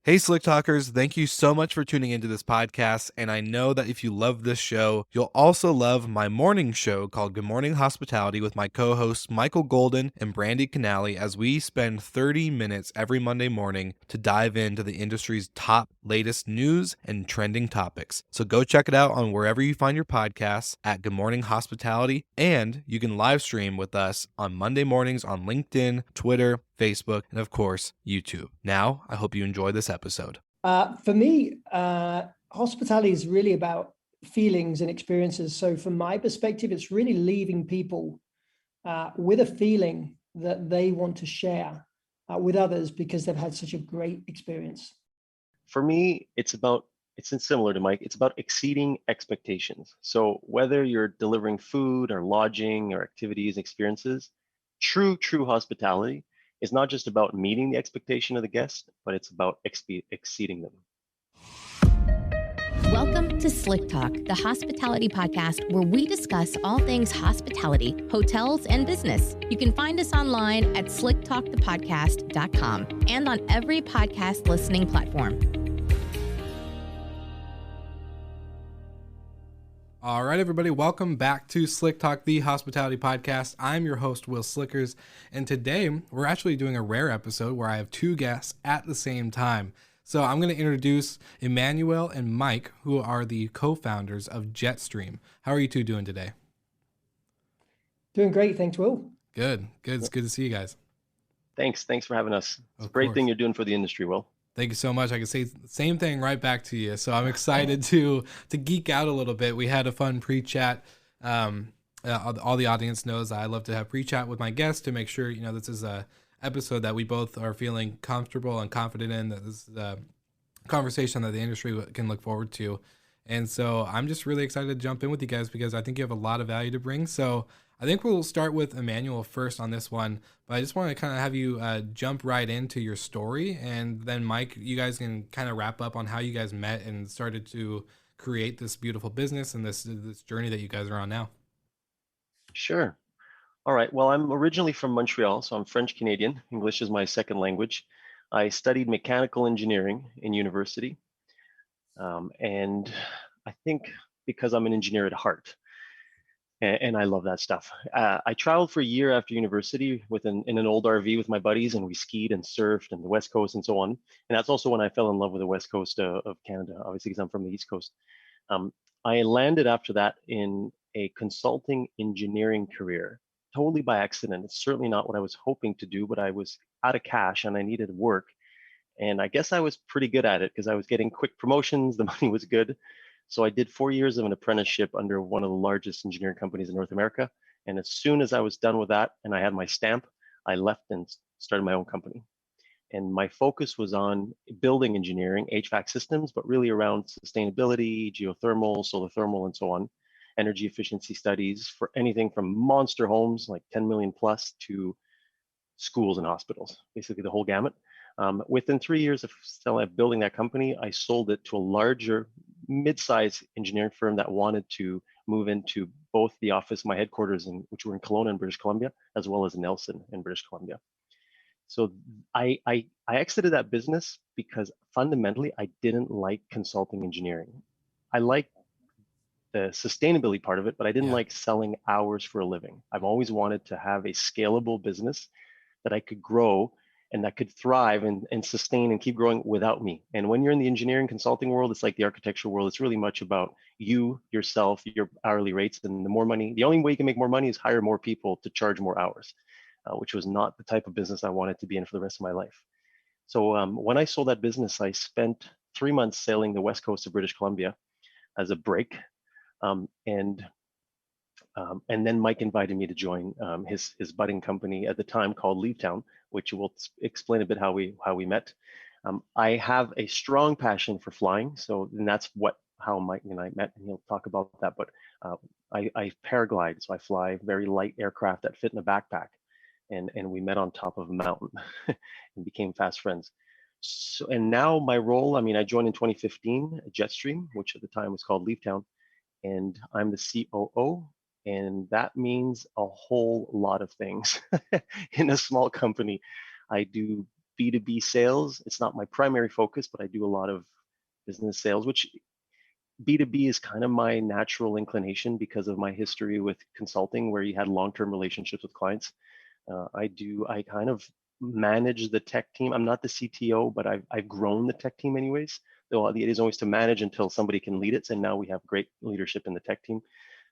Hey, Slick Talkers, thank you so much for tuning into this podcast. And I know that if you love this show, you'll also love my morning show called Good Morning Hospitality with my co hosts Michael Golden and Brandy Canali, as we spend 30 minutes every Monday morning to dive into the industry's top latest news and trending topics. So go check it out on wherever you find your podcasts at Good Morning Hospitality. And you can live stream with us on Monday mornings on LinkedIn, Twitter, Facebook, and of course, YouTube. Now, I hope you enjoy this episode. For me, hospitality is really about feelings and experiences. So from my perspective, it's really leaving people with a feeling that they want to share with others because they've had such a great experience. For me, it's similar to Mike, it's about exceeding expectations. So whether you're delivering food or lodging or activities, experiences, true hospitality is not just about meeting the expectation of the guest, but it's about exceeding them. Welcome to Slick Talk, the hospitality podcast where we discuss all things hospitality, hotels, and business. You can find us online at slicktalkthepodcast.com and on every podcast listening platform. All right, everybody, welcome back to Slick Talk, the hospitality podcast. I'm your host, Will Slickers, and today we're actually doing a rare episode where I have two guests at the same time. So I'm going to introduce Emmanuel and Mike, who are the co-founders of Jetstream. How are you two doing today? Doing great, thanks, Will. Good. It's good to see you guys. Thanks for having us. It's a great thing you're doing for the industry, Will. Thank you so much. I can say the same thing right back to you. So I'm excited to geek out a little bit. We had a fun pre-chat. All the audience knows I love to have pre-chat with my guests to make sure, this is a episode that we both are feeling comfortable and confident in, that this is a conversation that the industry can look forward to. And so I'm just really excited to jump in with you guys because I think you have a lot of value to bring. So I think we'll start with Emmanuel first on this one, but I just want to kind of have you jump right into your story. And then Mike, you guys can kind of wrap up on how you guys met and started to create this beautiful business and this journey that you guys are on now. Sure. All right. Well, I'm originally from Montreal, so I'm French Canadian. English is my second language. I studied mechanical engineering in university. And I think because I'm an engineer at heart, and I love that stuff. I traveled for a year after university in an old RV with my buddies, and we skied and surfed and the West Coast and so on. And that's also when I fell in love with the West Coast of Canada, obviously because I'm from the East Coast. I landed after that in a consulting engineering career, totally by accident. It's certainly not what I was hoping to do, but I was out of cash and I needed work. And I guess I was pretty good at it because I was getting quick promotions, the money was good. So I did 4 years of an apprenticeship under one of the largest engineering companies in North America. And as soon as I was done with that and I had my stamp, I left and started my own company. And my focus was on building engineering, HVAC systems, but really around sustainability, geothermal, solar thermal, and so on, energy efficiency studies for anything from monster homes, like 10 million plus, to schools and hospitals, basically the whole gamut. Within 3 years of building that company, I sold it to a larger mid-sized engineering firm that wanted to move into both the office, my headquarters, which were in Kelowna in British Columbia, as well as Nelson in British Columbia. So I exited that business because fundamentally I didn't like consulting engineering. I liked the sustainability part of it, but I didn't like selling hours for a living. I've always wanted to have a scalable business that I could grow and that could thrive and sustain and keep growing without me. And when you're in the engineering consulting world, it's like the architecture world. It's really much about you, yourself, your hourly rates, and the only way you can make more money is hire more people to charge more hours, which was not the type of business I wanted to be in for the rest of my life. So when I sold that business, I spent 3 months sailing the west coast of British Columbia as a break. And then Mike invited me to join his budding company at the time called Leavetown, which will explain a bit how we met. I have a strong passion for flying, and that's how Mike and I met, and he'll talk about that. But I paraglide, so I fly very light aircraft that fit in a backpack, and we met on top of a mountain and became fast friends. So, and now my role, I joined in 2015 at Jetstream, which at the time was called Leavetown, and I'm the COO. And that means a whole lot of things in a small company. I do B2B sales. It's not my primary focus, but I do a lot of business sales, which B2B is kind of my natural inclination because of my history with consulting, where you had long-term relationships with clients. I kind of manage the tech team. I'm not the CTO, but I've grown the tech team anyways. Though it is always to manage until somebody can lead it. And now we have great leadership in the tech team.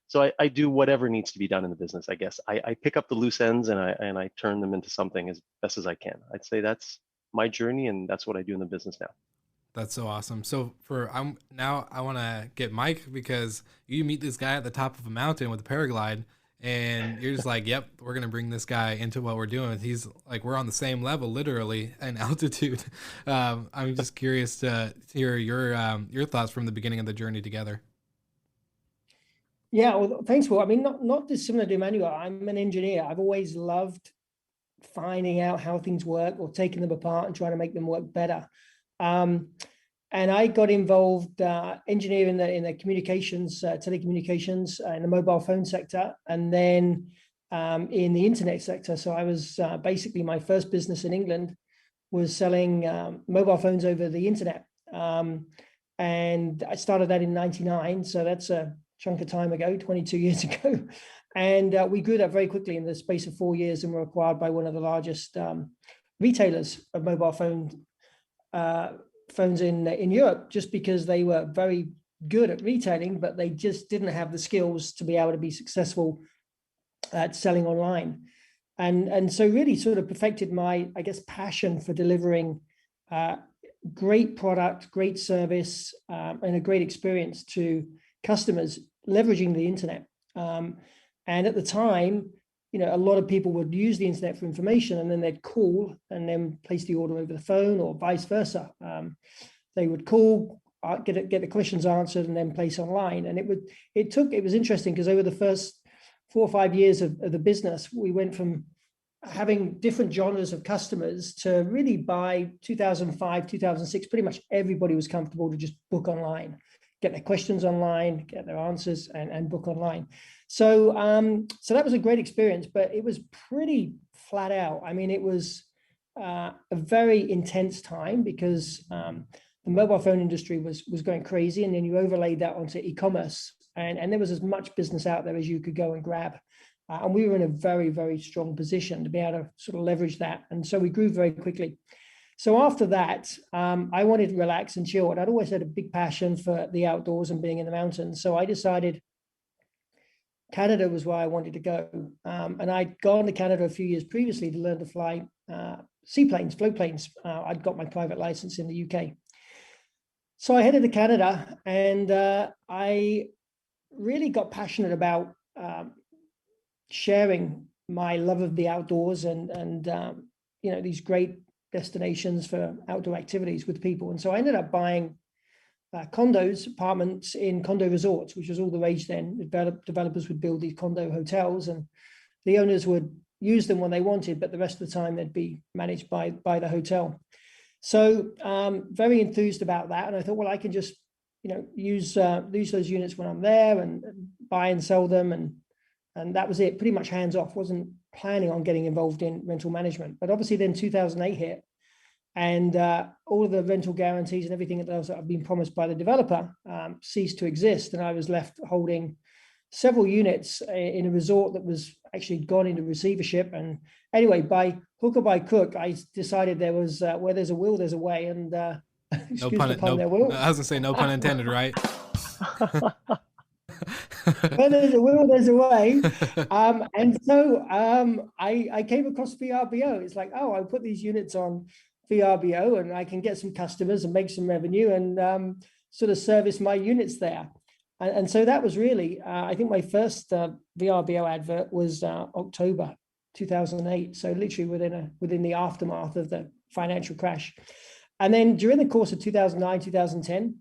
So I do whatever needs to be done in the business, I guess. I pick up the loose ends and I turn them into something as best as I can. I'd say that's my journey, and that's what I do in the business now. That's so awesome. So I want to get Mike, because you meet this guy at the top of a mountain with a paraglide, and you're just like, yep, we're going to bring this guy into what we're doing. He's like, we're on the same level, literally, in altitude. I'm just curious to hear your thoughts from the beginning of the journey together. Yeah, well, thanks, Will. I mean, not dissimilar to Emmanuel. I'm an engineer. I've always loved finding out how things work or taking them apart and trying to make them work better. And I got involved engineering in the communications, telecommunications, in the mobile phone sector, and then in the internet sector. So I was basically, my first business in England was selling mobile phones over the internet. And I started that in 99. So that's a chunk of time ago, 22 years ago. And we grew that very quickly in the space of 4 years, and were acquired by one of the largest retailers of mobile phones in Europe, just because they were very good at retailing, but they just didn't have the skills to be able to be successful at selling online. And so really sort of perfected my, I guess, passion for delivering great product, great service, and a great experience to customers leveraging the internet. And at the time, a lot of people would use the internet for information, and then they'd call and then place the order over the phone, or vice versa. They would call, get the questions answered, and then place online. And it was interesting, because over the first 4 or 5 years of the business, we went from having different genres of customers to really, by 2005, 2006, pretty much everybody was comfortable to just book online, get their questions online, get their answers, and book online. So that was a great experience, but it was pretty flat out. I mean, it was a very intense time, because the mobile phone industry was going crazy, and then you overlaid that onto e-commerce, and there was as much business out there as you could go and grab. And we were in a very, very strong position to be able to sort of leverage that. And so we grew very quickly. So after that, I wanted to relax and chill. And I'd always had a big passion for the outdoors and being in the mountains. So I decided Canada was where I wanted to go. And I'd gone to Canada a few years previously to learn to fly seaplanes, float planes. I'd got my private license in the UK. So I headed to Canada, and I really got passionate about sharing my love of the outdoors and these great destinations for outdoor activities with people. And so I ended up buying condos, apartments in condo resorts, which was all the rage then. Developers would build these condo hotels, and the owners would use them when they wanted, but the rest of the time they'd be managed by the hotel. So very enthused about that. And I thought, well, I can just use those units when I'm there, and buy and sell them, and that was it. Pretty much hands off. Wasn't planning on getting involved in rental management. But obviously then 2008 hit, and all of the rental guarantees and everything else that had been promised by the developer ceased to exist, and I was left holding several units in a resort that was actually gone into receivership. And anyway, by hook or by crook, I decided there was where there's a will, there's a way. And no pun, there will. I was gonna say no pun intended, right? Where there's a will, there's a way. And so I came across VRBO. It's like, oh, I'll put these units on VRBO, and I can get some customers and make some revenue, and sort of service my units there. And so that was really, I think my first VRBO advert was October 2008. So literally within the aftermath of the financial crash. And then during the course of 2009, 2010,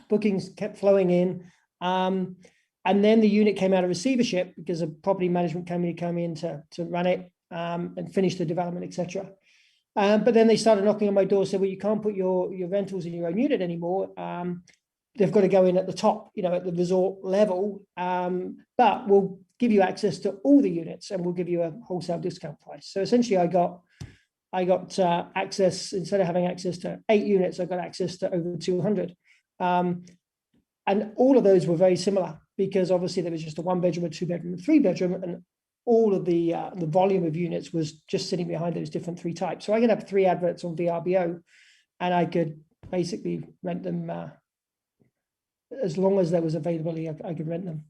bookings kept flowing in. And then the unit came out of receivership because a property management company came in to run it and finish the development, etc. But then they started knocking on my door, said, well, you can't put your rentals in your own unit anymore. They've got to go in at the top, at the resort level. But we'll give you access to all the units, and we'll give you a wholesale discount price. So essentially I got I got access, instead of having access to 8 units, I got access to over 200. And all of those were very similar, because obviously there was just a 1-bedroom, a 2-bedroom, a 3-bedroom, and all of the volume of units was just sitting behind those different 3 types. So I could have 3 adverts on VRBO, and I could basically rent them as long as there was availability. I could rent them.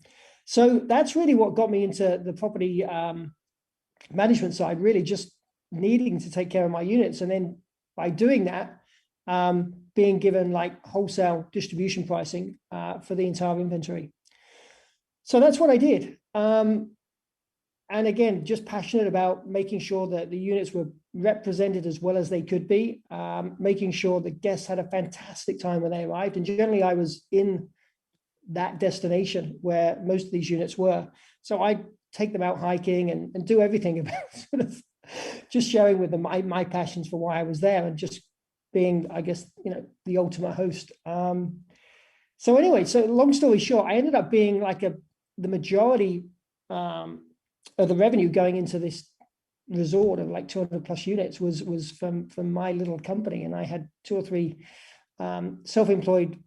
So that's really what got me into the property management side, really just needing to take care of my units, and then by doing that, being given like wholesale distribution pricing for the entire inventory. So that's what I did. And again, just passionate about making sure that the units were represented as well as they could be, making sure the guests had a fantastic time when they arrived. And generally I was in that destination where most of these units were. So I take them out hiking and do everything about sort of just sharing with them my passions for why I was there, and just being, I guess, the ultimate host. So anyway, so long story short, I ended up being like the majority of the revenue going into this resort of like 200 plus units was from my little company. And I had 2 or 3 self-employed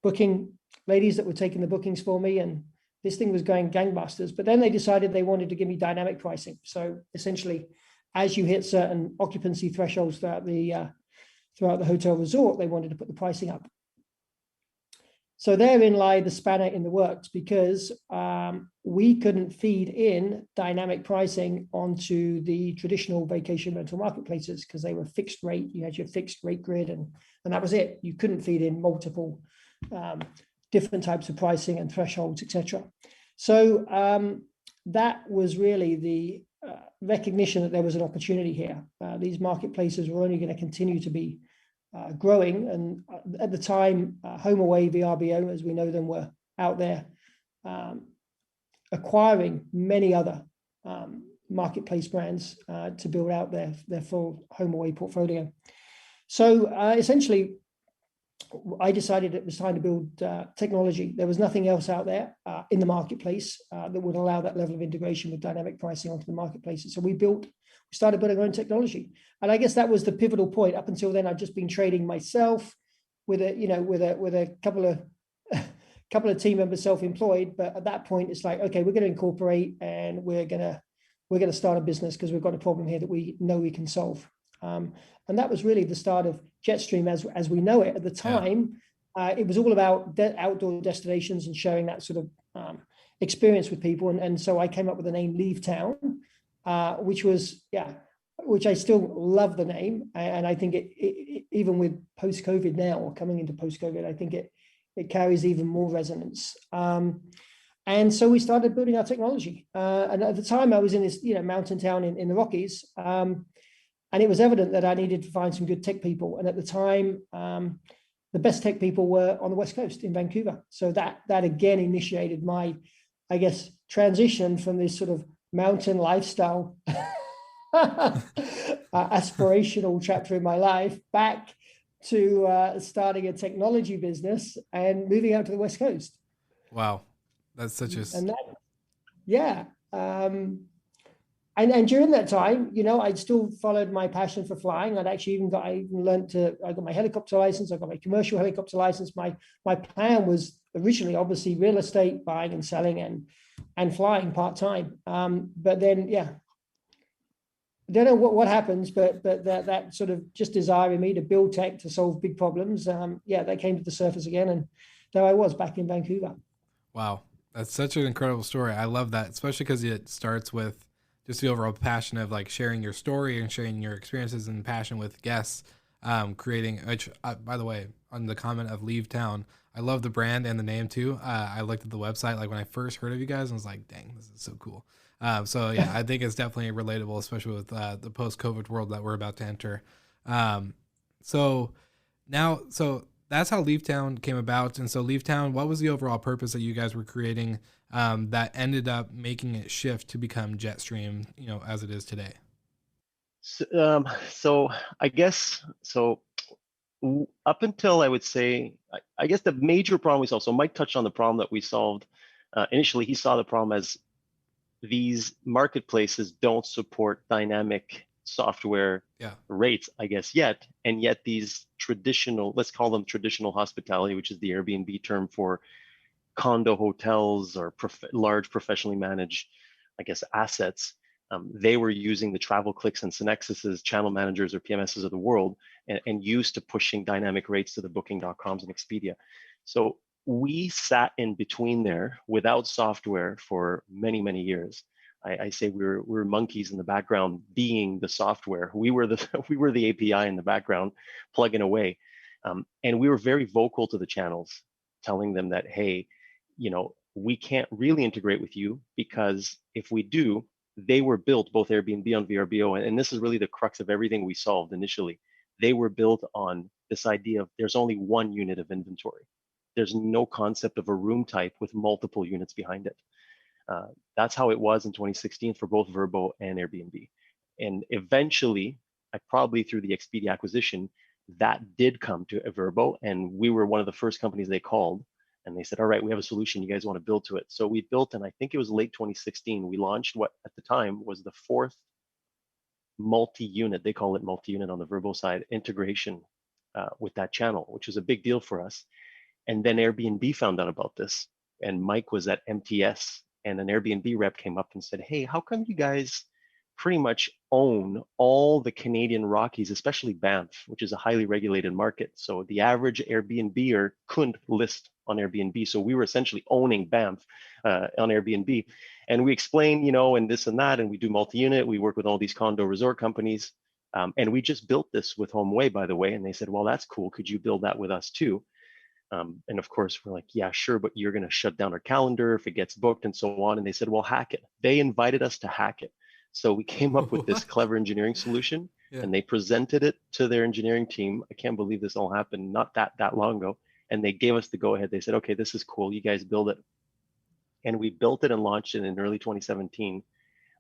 booking ladies that were taking the bookings for me, and this thing was going gangbusters. But then they decided they wanted to give me dynamic pricing. So essentially, as you hit certain occupancy thresholds throughout the hotel resort, they wanted to put the pricing up. So therein lie the spanner in the works, because we couldn't feed in dynamic pricing onto the traditional vacation rental marketplaces, because they were fixed rate. You had your fixed rate grid, and that was it. You couldn't feed in multiple different types of pricing and thresholds, etc. So that was really the recognition that there was an opportunity here. These marketplaces were only going to continue to be growing, and at the time, HomeAway, VRBO, as we know them, were out there acquiring many other marketplace brands to build out their full HomeAway portfolio. So essentially, I decided it was time to build technology. There was nothing else out there in the marketplace that would allow that level of integration with dynamic pricing onto the marketplaces. So we started building our own technology. And I guess that was the pivotal point. Up until then, I'd just been trading myself with a couple of team members self-employed. But at that point, it's like, okay, we're going to incorporate, and we're going to start a business, because we've got a problem here that we know we can solve. And that was really the start of Jetstream as we know it. At the time, it was all about outdoor destinations and sharing that sort of experience with people. And so I came up with the name Leave Town, which I still love the name. And I think it even with post-COVID now, or coming into post-COVID, I think it carries even more resonance. And so we started building our technology. And at the time, I was in this mountain town in the Rockies. And it was evident that I needed to find some good tech people. And at the time, the best tech people were on the West Coast in Vancouver. So that again initiated my, I guess, transition from this sort of mountain lifestyle aspirational chapter in my life back to starting a technology business and moving out to the West Coast. Wow. That's such a... And that, yeah. And during that time, I'd still followed my passion for flying. I got my helicopter license. I got my commercial helicopter license. My plan was originally, obviously, real estate, buying and selling, and flying part-time. But then, I don't know what happens, but that sort of just desire in me to build tech to solve big problems, that came to the surface again. And there I was back in Vancouver. Wow. That's such an incredible story. I love that, especially because it starts with just the overall passion of like sharing your story and sharing your experiences and passion with guests, creating, which by the way, on the comment of Leave Town, I love the brand and the name too. I looked at the website, like when I first heard of you guys, and was like, dang, this is so cool. So yeah, I think it's definitely relatable, especially with the post-COVID world that we're about to enter. So that's how Leave Town came about. And so Leave Town, what was the overall purpose that you guys were creating that ended up making it shift to become Jetstream, as it is today? So I guess, up until I would say, I guess the major problem we solved, so Mike touched on the problem that we solved. Initially, he saw the problem as these marketplaces don't support dynamic software rates, I guess, yet. And yet these traditional, let's call them traditional hospitality, which is the Airbnb term for condo hotels or large professionally managed, I guess, assets. They were using the travel clicks and Synexis's channel managers or PMSs of the world and used to pushing dynamic rates to the booking.coms and Expedia. So we sat in between there without software for many, many years. I say we were monkeys in the background being the software. We were the API in the background plugging away. And we were very vocal to the channels, telling them that, hey, we can't really integrate with you because if we do, they were built, both Airbnb on VRBO, and this is really the crux of everything we solved initially. They were built on this idea of there's only one unit of inventory. There's no concept of a room type with multiple units behind it. That's how it was in 2016 for both Vrbo and Airbnb. And eventually, probably through the Expedia acquisition, that did come to Vrbo, and we were one of the first companies they called. And they said, all right, we have a solution. You guys want to build to it. So we built, and I think it was late 2016, we launched what at the time was the 4th multi-unit, they call it multi-unit on the Vrbo side, integration with that channel, which was a big deal for us. And then Airbnb found out about this. And Mike was at MTS, and an Airbnb rep came up and said, hey, how come you guys pretty much own all the Canadian Rockies, especially Banff, which is a highly regulated market. So the average Airbnber couldn't list on Airbnb. So we were essentially owning Banff on Airbnb. And we explained, and this and that, and we do multi-unit. We work with all these condo resort companies. And we just built this with HomeAway, by the way. And they said, well, that's cool. Could you build that with us too? And of course, we're like, yeah, sure, but you're going to shut down our calendar if it gets booked and so on. And they said, well, hack it. They invited us to hack it. So we came up with this clever engineering solution, and they presented it to their engineering team. I can't believe this all happened not that long ago. And they gave us the go ahead. They said, okay, this is cool. You guys build it. And we built it and launched it in early 2017.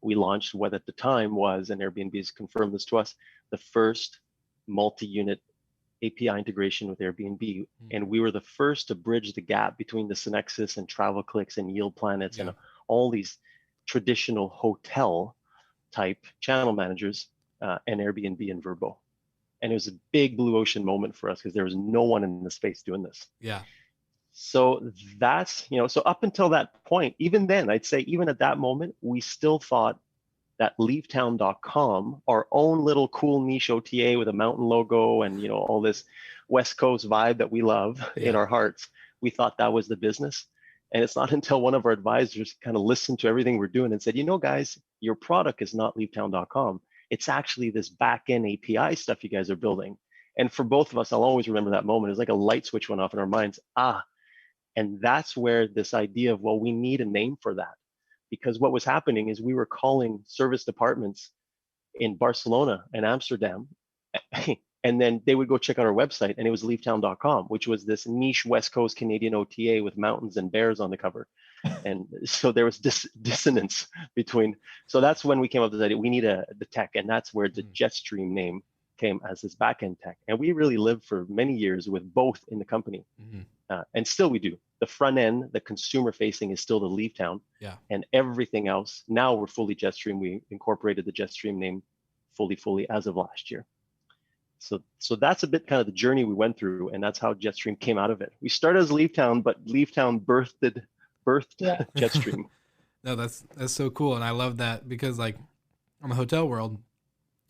We launched what at the time was, and Airbnb's confirmed this to us, the first multi-unit API integration with Airbnb. And we were the first to bridge the gap between the Synexis and Travel Clicks and Yield Planets and all these traditional hotel type channel managers and Airbnb and Vrbo. And it was a big blue ocean moment for us because there was no one in the space doing this. Yeah. So that's, so up until that point, even then, I'd say even at that moment, we still thought that leavetown.com, our own little cool niche OTA with a mountain logo and, all this West Coast vibe that we love in our hearts, we thought that was the business. And it's not until one of our advisors kind of listened to everything we're doing and said, guys, your product is not leavetown.com. It's actually this back-end API stuff you guys are building. And for both of us, I'll always remember that moment. It's like a light switch went off in our minds. And that's where this idea of, well, we need a name for that. Because what was happening is we were calling service departments in Barcelona and Amsterdam, and then they would go check out our website, and it was leavetown.com, which was this niche West Coast Canadian OTA with mountains and bears on the cover. And so there was dissonance between. So that's when we came up with the idea, we need the tech, and that's where the Jetstream name came as this backend tech. And we really lived for many years with both in the company. And still we do. The front end, the consumer facing is still the Leavetown. And everything else, now we're fully Jetstream. We incorporated the Jetstream name fully as of last year. So that's a bit kind of the journey we went through, and that's how Jetstream came out of it. We started as Leavetown, but Leavetown birthed Jetstream. No, that's so cool. And I love that because like on the hotel world,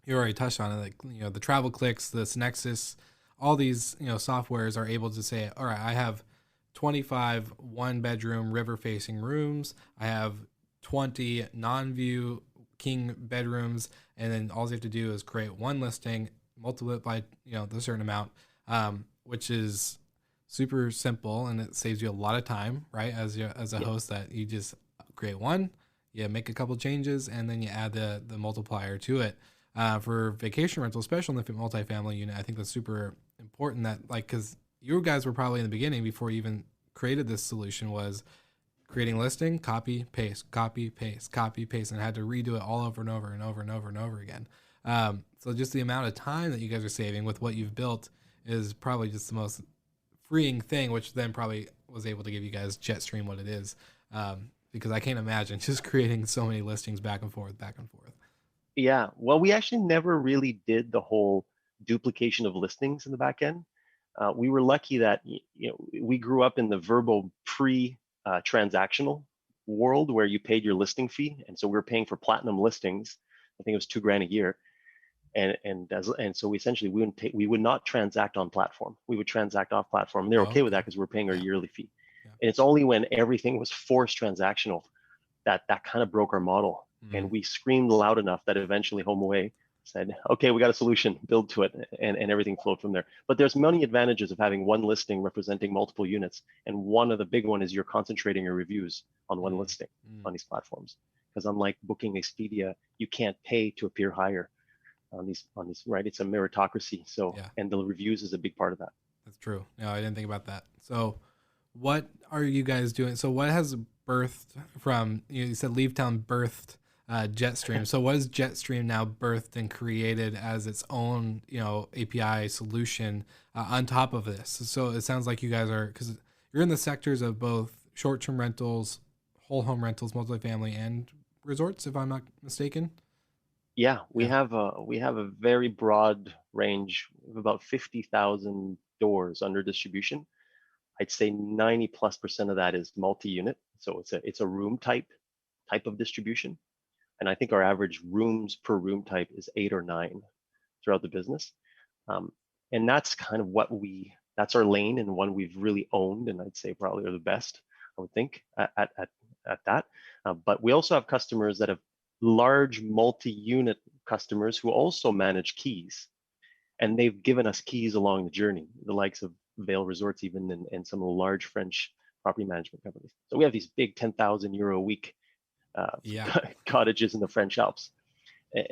you already touched on it, like, the Travel Clicks, the Synexis, all these, softwares are able to say, all right, I have 25 one-bedroom river-facing rooms. I have 20 non-view king bedrooms, and then all you have to do is create one listing, multiply it by, the certain amount, which is super simple, and it saves you a lot of time, right? As a host, that you just create one, you make a couple changes, and then you add the multiplier to it. For vacation rental, especially in the multifamily unit, I think that's super important. That because you guys were probably in the beginning before you even created this solution was creating listing, copy, paste, copy, paste, copy, paste, and had to redo it all over and over and over and over and over again. So just the amount of time that you guys are saving with what you've built is probably just the most freeing thing, which then probably was able to give you guys Jetstream what it is. Because I can't imagine just creating so many listings back and forth. Yeah, well, we actually never really did the whole duplication of listings in the back end. We were lucky that we grew up in the verbal pre-transactional world where you paid your listing fee, and so we were paying for platinum listings. I think it was $2,000 a year, and so essentially we would not transact on platform. We would transact off platform, and they're okay with that because we're paying our yearly fee. Yeah. And it's only when everything was forced transactional that kind of broke our model. And we screamed loud enough that eventually HomeAway said, okay, we got a solution, build to it, and everything flowed from there. But there's many advantages of having one listing representing multiple units. And one of the big one is you're concentrating your reviews on one listing on these platforms. Because unlike booking Expedia, you can't pay to appear higher on these, right? It's a meritocracy. So, and the reviews is a big part of that. That's true. No, I didn't think about that. So what are you guys doing? So what has birthed from, you said Leavetown birthed Jetstream. So what is Jetstream now birthed and created as its own, API solution on top of this? So it sounds like you guys are, because you're in the sectors of both short-term rentals, whole home rentals, multifamily, and resorts, if I'm not mistaken. Yeah, we have a very broad range of about 50,000 doors under distribution. I'd say 90+% of that is multi-unit. So it's a room type of distribution. And I think our average rooms per room type is 8 or 9 throughout the business. And that's kind of that's our lane and one we've really owned, and I'd say probably are the best, I would think, at that. But we also have customers that have large multi-unit customers who also manage keys. And they've given us keys along the journey, the likes of Vail Resorts even, and some of the large French property management companies. So we have these big 10,000 euro a week cottages in the French Alps.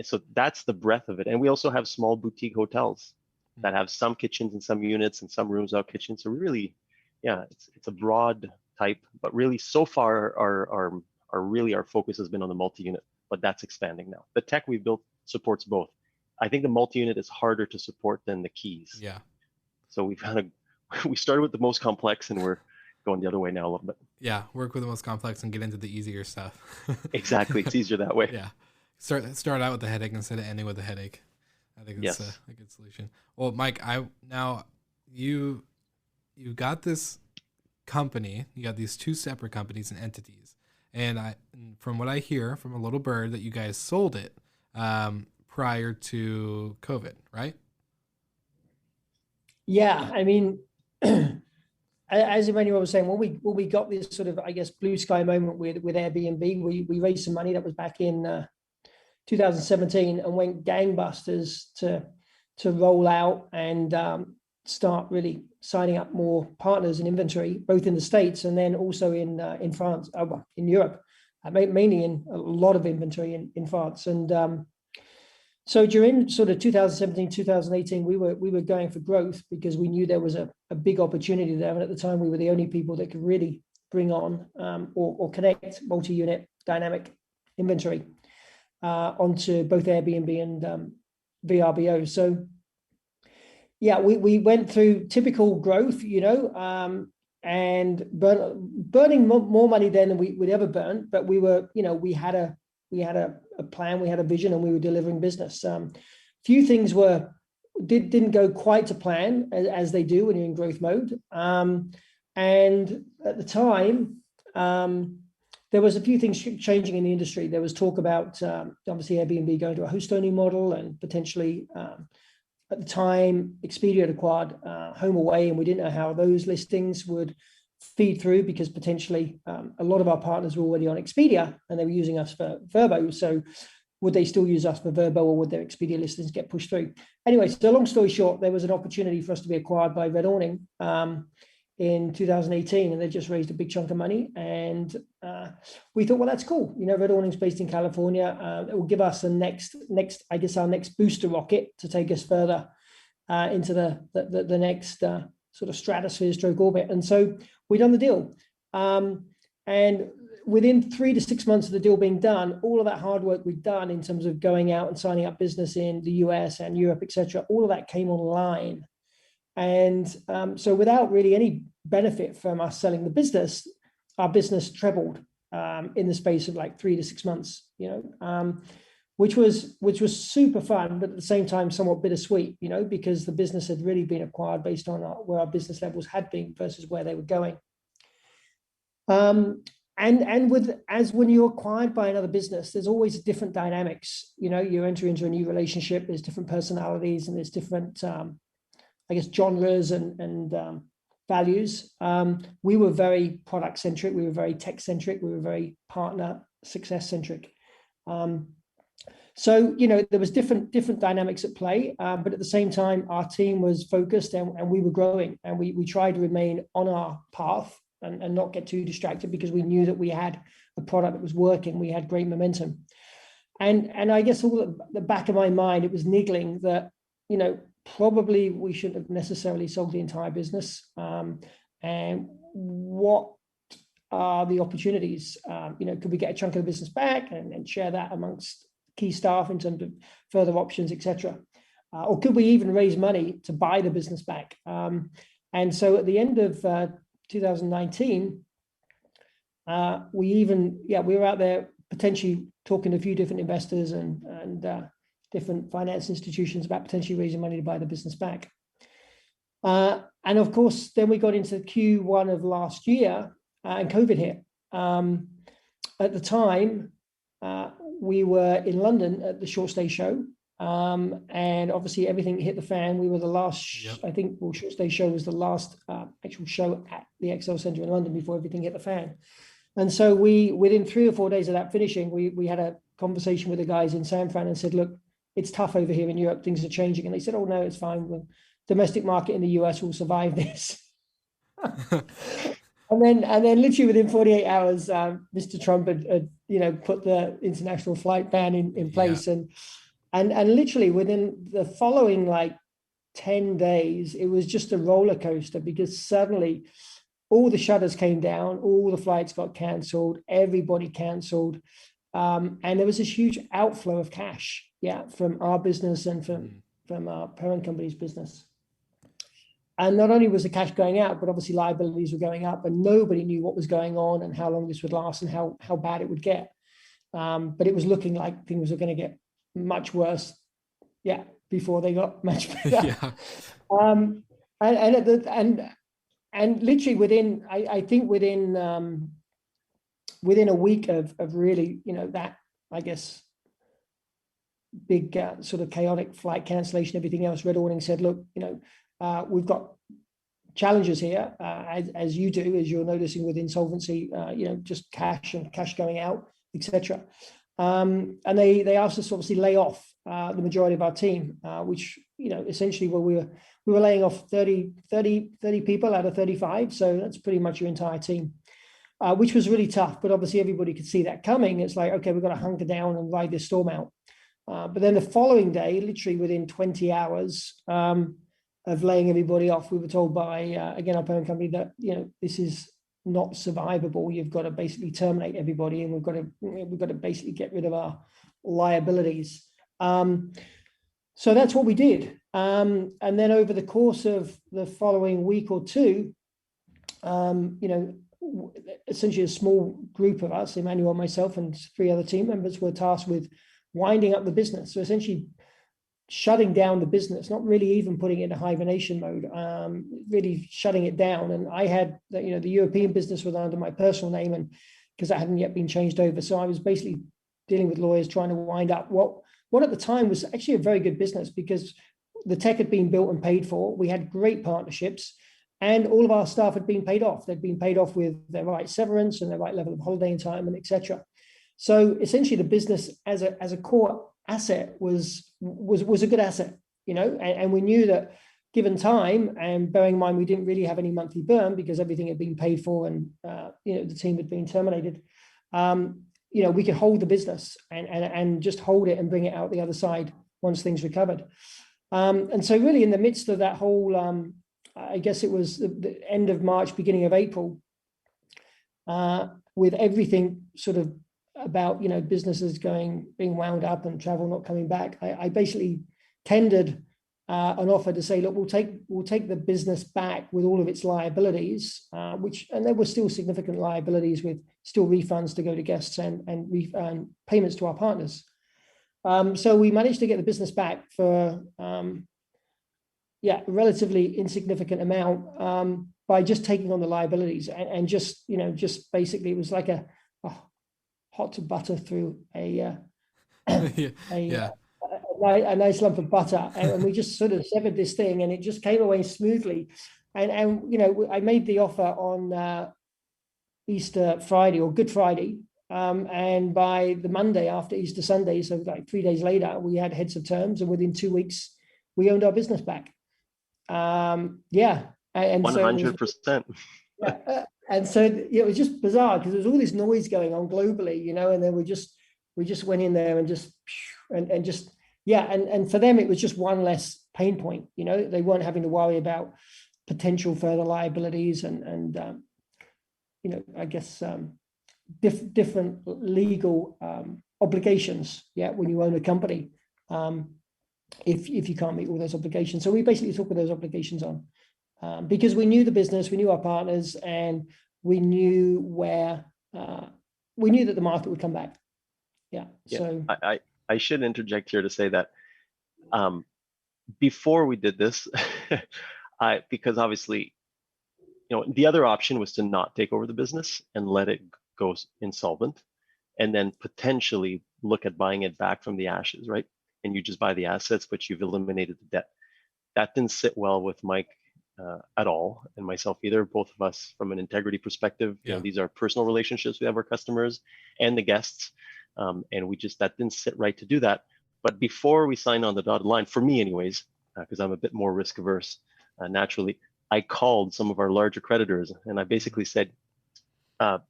So that's the breadth of it. And we also have small boutique hotels that have some kitchens and some units and some rooms without kitchens. So really, it's a broad type, but really so far our focus has been on the multi-unit, but that's expanding now. The tech we built supports both. I think the multi-unit is harder to support than the keys. Yeah. So we started with the most complex and we're going the other way now a little bit. Yeah, work with the most complex and get into the easier stuff. Exactly, it's easier that way. Yeah, start out with the headache instead of ending with the headache. I think that's a good solution. Well, Mike, you got this company, you got these two separate companies and entities, and from what I hear from a little bird that you guys sold it prior to COVID, right? Yeah, I mean. As Emmanuel was saying, when we got this sort of, I guess, blue sky moment with Airbnb, we raised some money. That was back in 2017, and went gangbusters to roll out and start really signing up more partners and inventory, both in the States and then also in France, in Europe, mainly in a lot of inventory in France. And so during sort of 2017, 2018, we were going for growth because we knew there was a big opportunity there. And at the time, we were the only people that could really bring on or connect multi-unit dynamic inventory onto both Airbnb and VRBO. So yeah, we went through typical growth, and burning more money than we'd ever burn. But we were, we had a plan, we had a vision, and we were delivering business. Few things didn't go quite to plan as they do when you're in growth mode. And at the time, there was a few things changing in the industry. There was talk about obviously Airbnb going to a host-only model, and potentially at the time Expedia had acquired HomeAway, and we didn't know how those listings would feed through because potentially a lot of our partners were already on Expedia and they were using us for Vrbo. So would they still use us for Vrbo, or would their Expedia listings get pushed through? Anyway, so long story short, there was an opportunity for us to be acquired by Red Awning in 2018, and they just raised a big chunk of money. And we thought, well, that's cool. Red Awning's based in California. It will give us the next, I guess, our next booster rocket to take us further into the next sort of stratosphere stroke orbit. And so we done the deal. And within 3 to 6 months of the deal being done, all of that hard work we'd done in terms of going out and signing up business in the US and Europe, etc., all of that came online. And so without really any benefit from us selling the business, our business trebled in the space of like 3 to 6 months. which was super fun, but at the same time somewhat bittersweet, because the business had really been acquired based on where our business levels had been versus where they were going. And when you're acquired by another business, there's always different dynamics. You enter into a new relationship. There's different personalities and there's different, genres and values. We were very product centric. We were very tech centric. We were very partner success centric. So there was different dynamics at play, but at the same time, our team was focused and we were growing, and we tried to remain on our path and not get too distracted, because we knew that we had a product that was working. We had great momentum, and I guess all at the back of my mind, it was niggling that probably we shouldn't have necessarily sold the entire business, and what are the opportunities? Could we get a chunk of the business back and share that amongst key staff in terms of further options, etc., or could we even raise money to buy the business back? And so at the end of 2019, we were out there potentially talking to a few different investors and different finance institutions about potentially raising money to buy the business back. And of course, then we got into Q1 of last year, and COVID hit. At the time, we were in London at the Short Stay Show, and obviously everything hit the fan. We were the last, I think, Short Stay Show was the last actual show at the Excel Centre in London before everything hit the fan. And so within 3 or 4 days of that finishing, we had a conversation with the guys in San Fran and said, look, it's tough over here in Europe, things are changing. And they said, oh no, it's fine. The domestic market in the US will survive this. And then literally within 48 hours, Mr. Trump had put the international flight ban in place. And literally within the following 10 days, it was just a roller coaster, because suddenly all the shutters came down, all the flights got cancelled, everybody cancelled. And there was this huge outflow of cash, from our business and from our parent company's business. And not only was the cash going out, but obviously liabilities were going up, and nobody knew what was going on and how long this would last and how bad it would get. But it was looking like things were going to get much worse, before they got much better. And literally within a week of really, that, I guess, big sort of chaotic flight cancellation, everything else, Red Awning said, look, we've got challenges here, as you do, as you're noticing with insolvency, just cash going out, etc. And they asked us to obviously lay off the majority of our team, which, essentially we were laying off 30 people out of 35. So that's pretty much your entire team, which was really tough. But obviously everybody could see that coming. It's like, okay, we've got to hunker down and ride this storm out. But then the following day, literally within 20 hours, of laying everybody off, we were told by, again, our parent company that, this is not survivable. You've got to basically terminate everybody, and we've got to basically get rid of our liabilities. So that's what we did. And then over the course of the following week or two, essentially a small group of us, Emmanuel, myself, and 3 other team members, were tasked with winding up the business. So essentially shutting down the business, not really even putting it into hibernation mode, really shutting it down. And I had, the European business was under my personal name, and because that hadn't yet been changed over. So I was basically dealing with lawyers trying to wind up what at the time was actually a very good business, because the tech had been built and paid for. We had great partnerships, and all of our staff had been paid off. They'd been paid off with their right severance and their right level of holiday entitlement, etc. So essentially the business as a core asset was a good asset, and we knew that given time, and bearing in mind we didn't really have any monthly burn because everything had been paid for and the team had been terminated, we could hold the business and just hold it and bring it out the other side once things recovered. And so really in the midst of that whole, I guess it was the end of March, beginning of April, with everything sort of about, businesses being wound up and travel not coming back, I basically tendered an offer to say, look, we'll take the business back with all of its liabilities, and there were still significant liabilities with still refunds to go to guests and payments to our partners. So we managed to get the business back for a relatively insignificant amount by just taking on the liabilities and just basically it was like a hot butter through a nice lump of butter, and we just sort of severed this thing, and it just came away smoothly. And I made the offer on Easter Friday or Good Friday, and by the Monday after Easter Sunday, so like 3 days later, we had heads of terms, and within 2 weeks, we owned our business back. And 100%. And so it was just bizarre because there was all this noise going on globally, and then we just went in there and just and for them it was just one less pain point. They weren't having to worry about potential further liabilities and I guess different legal obligations. When you own a company, if you can't meet all those obligations, so we basically took all those obligations on. Because we knew the business, we knew our partners, and we knew that the market would come back. So I should interject here to say that before we did this, because obviously, the other option was to not take over the business and let it go insolvent, and then potentially look at buying it back from the ashes, right? And you just buy the assets, but you've eliminated the debt. That didn't sit well with Mike at all, and myself either. Both of us, from an integrity perspective, these are personal relationships. We have our customers and the guests, and that didn't sit right to do that. But before we signed on the dotted line, for me anyways, because I'm a bit more risk averse naturally, I called some of our larger creditors and I basically said,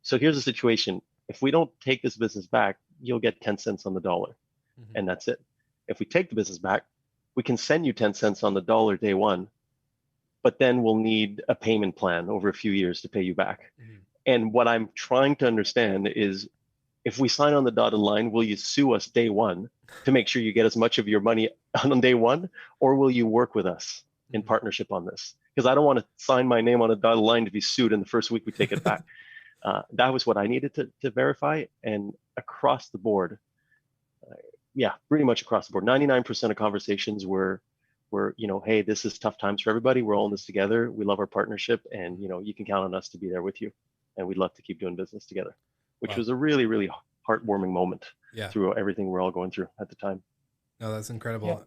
so here's the situation. If we don't take this business back, you'll get 10 cents on the dollar, and that's it. If we take the business back, we can send you 10 cents on the dollar day one, but then we'll need a payment plan over a few years to pay you back. And what I'm trying to understand is, if we sign on the dotted line, will you sue us day one to make sure you get as much of your money on day one, or will you work with us in partnership on this? Because I don't want to sign my name on a dotted line to be sued in the first week we take it back. That was what I needed to verify. And across the board, pretty much across the board, 99% of conversations were, hey, this is tough times for everybody. We're all in this together. We love our partnership, and you can count on us to be there with you, and we'd love to keep doing business together, which was a really, really heartwarming moment through everything we're all going through at the time. No, that's incredible.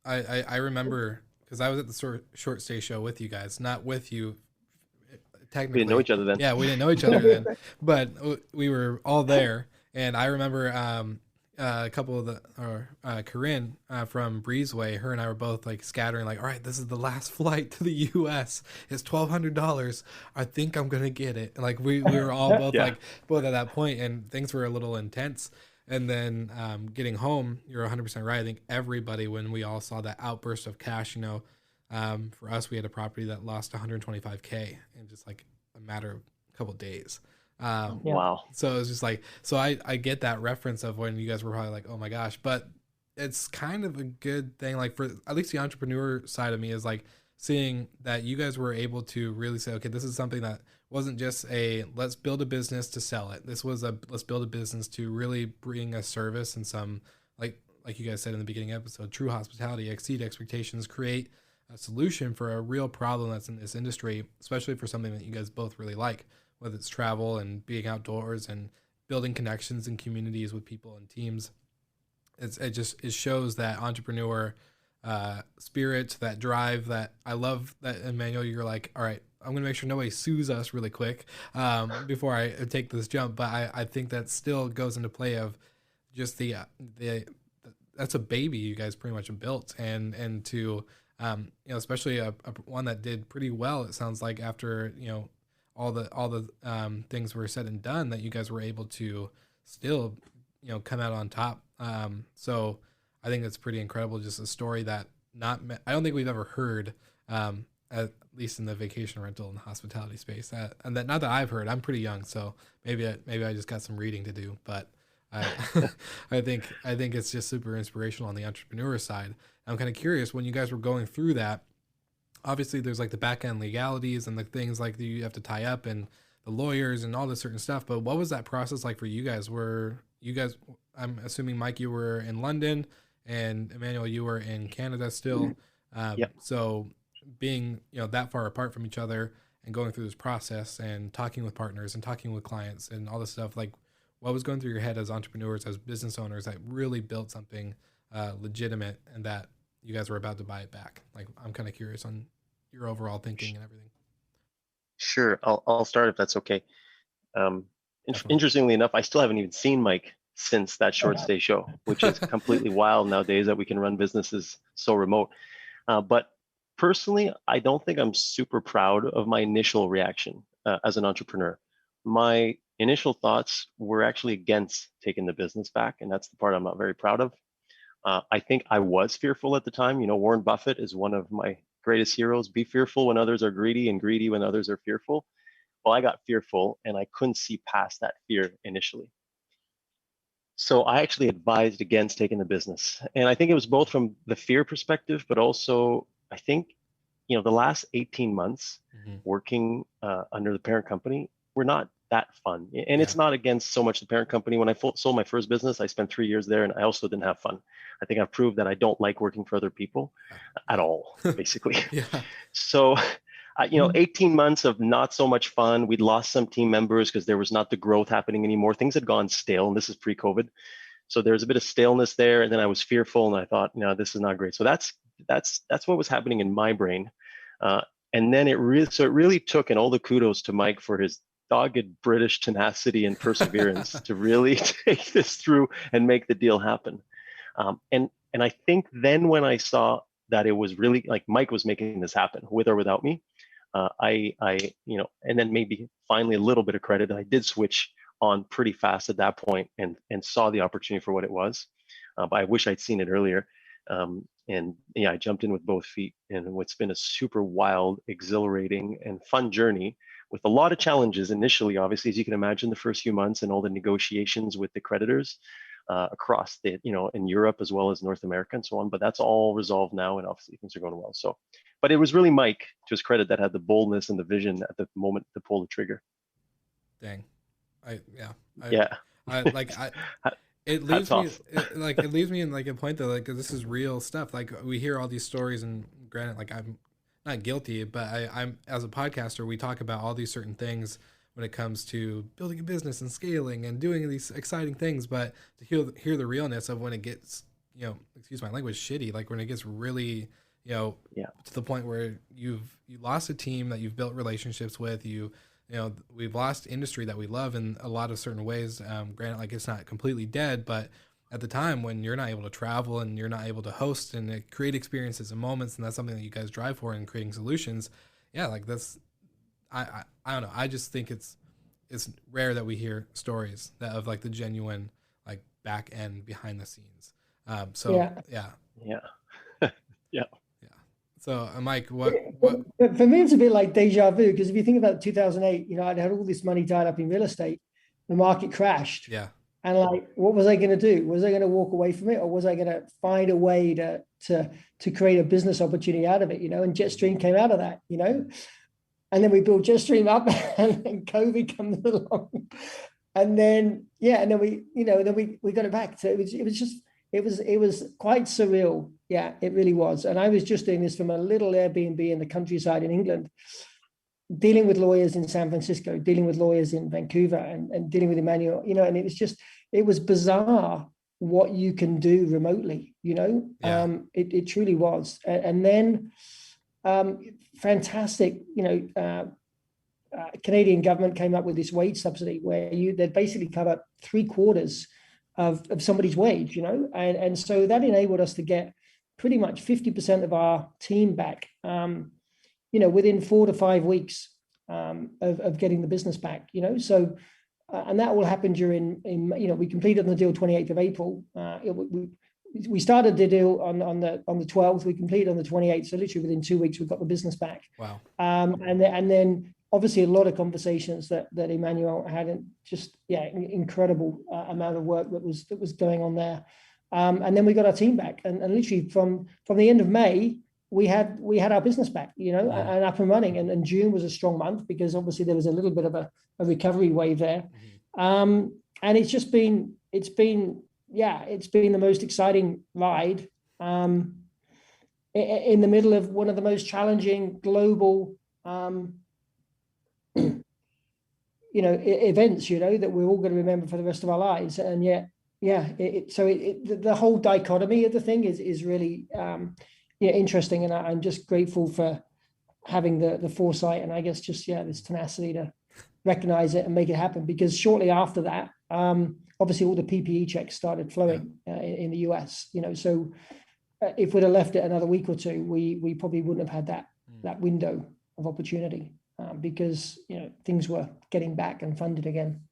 I remember, because I was at the short stay show with you guys, not with you technically. We didn't know each other then. Yeah, we didn't know each other then, but we were all there. And I remember a couple of Corinne from Breezeway, her and I were both like scattering, like, all right, this is the last flight to the US. It's $1,200. I think I'm going to get it. And like, we were all both both at that point, and things were a little intense. And then getting home, you're 100% right. I think everybody, when we all saw that outburst of cash, for us, we had a property that lost $125K in just like a matter of a couple of days. Wow. So it was just like, so I get that reference of when you guys were probably like, oh my gosh, but it's kind of a good thing. Like, for at least the entrepreneur side of me is like seeing that you guys were able to really say, okay, this is something that wasn't just a, let's build a business to sell it. This was let's build a business to really bring a service and some, like you guys said in the beginning episode, true hospitality, exceed expectations, create a solution for a real problem that's in this industry, especially for something that you guys both really like, whether it's travel and being outdoors and building connections and communities with people and teams. It shows that entrepreneur spirit, that drive, that I love that. Emmanuel, you're like, all right, I'm going to make sure nobody sues us really quick before I take this jump. But I think that still goes into play of just the that's a baby you guys pretty much built, and to especially a one that did pretty well. It sounds like after all the things were said and done, that you guys were able to still come out on top. So I think that's pretty incredible. Just a story that I don't think we've ever heard, at least in the vacation rental and hospitality space. And that not that I've heard. I'm pretty young, so maybe I just got some reading to do. But I think it's just super inspirational on the entrepreneur side. I'm kind of curious, when you guys were going through that, obviously there's like the back end legalities and the things like that you have to tie up and the lawyers and all this certain stuff. But what was that process like for you guys? I'm assuming, Mike, you were in London, and Emmanuel, you were in Canada still. Yep. So being, that far apart from each other and going through this process and talking with partners and talking with clients and all this stuff, like what was going through your head as entrepreneurs, as business owners that really built something legitimate and that you guys were about to buy it back? Like, I'm kind of curious on your overall thinking and everything. Sure, I'll start if that's okay. Definitely. Interestingly enough, I still haven't even seen Mike since that short stay show, which is completely wild nowadays that we can run businesses so remote. But personally, I don't think I'm super proud of my initial reaction as an entrepreneur. My initial thoughts were actually against taking the business back, and that's the part I'm not very proud of. I think I was fearful at the time. Warren Buffett is one of my greatest heroes. Be fearful when others are greedy, and greedy when others are fearful. Well, I got fearful, and I couldn't see past that fear initially. So I actually advised against taking the business. And I think it was both from the fear perspective, but also I think, the last 18 months working under the parent company were not that fun. And it's not against so much the parent company. When I sold my first business, I spent 3 years there and I also didn't have fun. I think I've proved that I don't like working for other people at all, basically. So, 18 months of not so much fun. We'd lost some team members because there was not the growth happening anymore. Things had gone stale, and this is pre-COVID. So there's a bit of staleness there. And then I was fearful, and I thought, no, this is not great. So that's what was happening in my brain. And then it really took, and all the kudos to Mike for his dogged British tenacity and perseverance to really take this through and make the deal happen. And I think then when I saw that it was really like Mike was making this happen with or without me, and then maybe finally a little bit of credit, I did switch on pretty fast at that point and saw the opportunity for what it was. But I wish I'd seen it earlier. I jumped in with both feet, and what's been a super wild, exhilarating, and fun journey with a lot of challenges initially, obviously, as you can imagine, the first few months and all the negotiations with the creditors across in Europe as well as North America and so on. But that's all resolved now, and obviously things are going well. So, but it was really Mike, to his credit, that had the boldness and the vision at the moment to pull the trigger. Dang. It leaves me in like a point that like this is real stuff. Like we hear all these stories, and granted, like I'm not guilty, but I'm as a podcaster, we talk about all these certain things when it comes to building a business and scaling and doing these exciting things. But to hear the realness of when it gets, excuse my language, shitty, like when it gets really, to the point where you lost a team that you've built relationships with, we've lost industry that we love in a lot of certain ways. Granted, like it's not completely dead, but at the time when you're not able to travel and you're not able to host and create experiences and moments, and that's something that you guys drive for in creating solutions. Yeah, like that's, I don't know. I just think it's rare that we hear stories that of like the genuine like back end behind the scenes. So, Mike, what? For me, it's a bit like deja vu, because if you think about 2008, I'd had all this money tied up in real estate. The market crashed. Yeah. And like, what was I going to do? Was I going to walk away from it, or was I going to find a way to create a business opportunity out of it? And Jetstream came out of that. And then we built Jetstream up, and then COVID comes along, and then we got it back. So it was quite surreal. Yeah, it really was. And I was just doing this from a little Airbnb in the countryside in England, dealing with lawyers in San Francisco, dealing with lawyers in Vancouver, and dealing with Emmanuel, and it was bizarre what you can do remotely, it truly was. And then fantastic, Canadian government came up with this wage subsidy where they'd basically cover 3/4 of somebody's wage, and so that enabled us to get pretty much 50% of our team back, within 4 to 5 weeks of getting the business back, so, and that all happened during, we completed the deal 28th of April. We started the deal on the 12th, we completed on the 28th. So literally within 2 weeks, we got the business back. Wow. And then obviously a lot of conversations that Emmanuel had, and just, incredible amount of work that was going on there. And then we got our team back, and literally from the end of May we had our business back, Mhm. and up and running. And June was a strong month because obviously there was a little bit of a recovery wave there. And it's been the most exciting ride in the middle of one of the most challenging global events, that we're all going to remember for the rest of our lives. And yet, the whole dichotomy of the thing is really interesting. And I'm just grateful for having the foresight, and I guess just this tenacity to recognize it and make it happen. Because shortly after that, obviously all the PPE checks started flowing in the US. So if we'd have left it another week or two, we probably wouldn't have had that window of opportunity. Because things were getting back and funded again.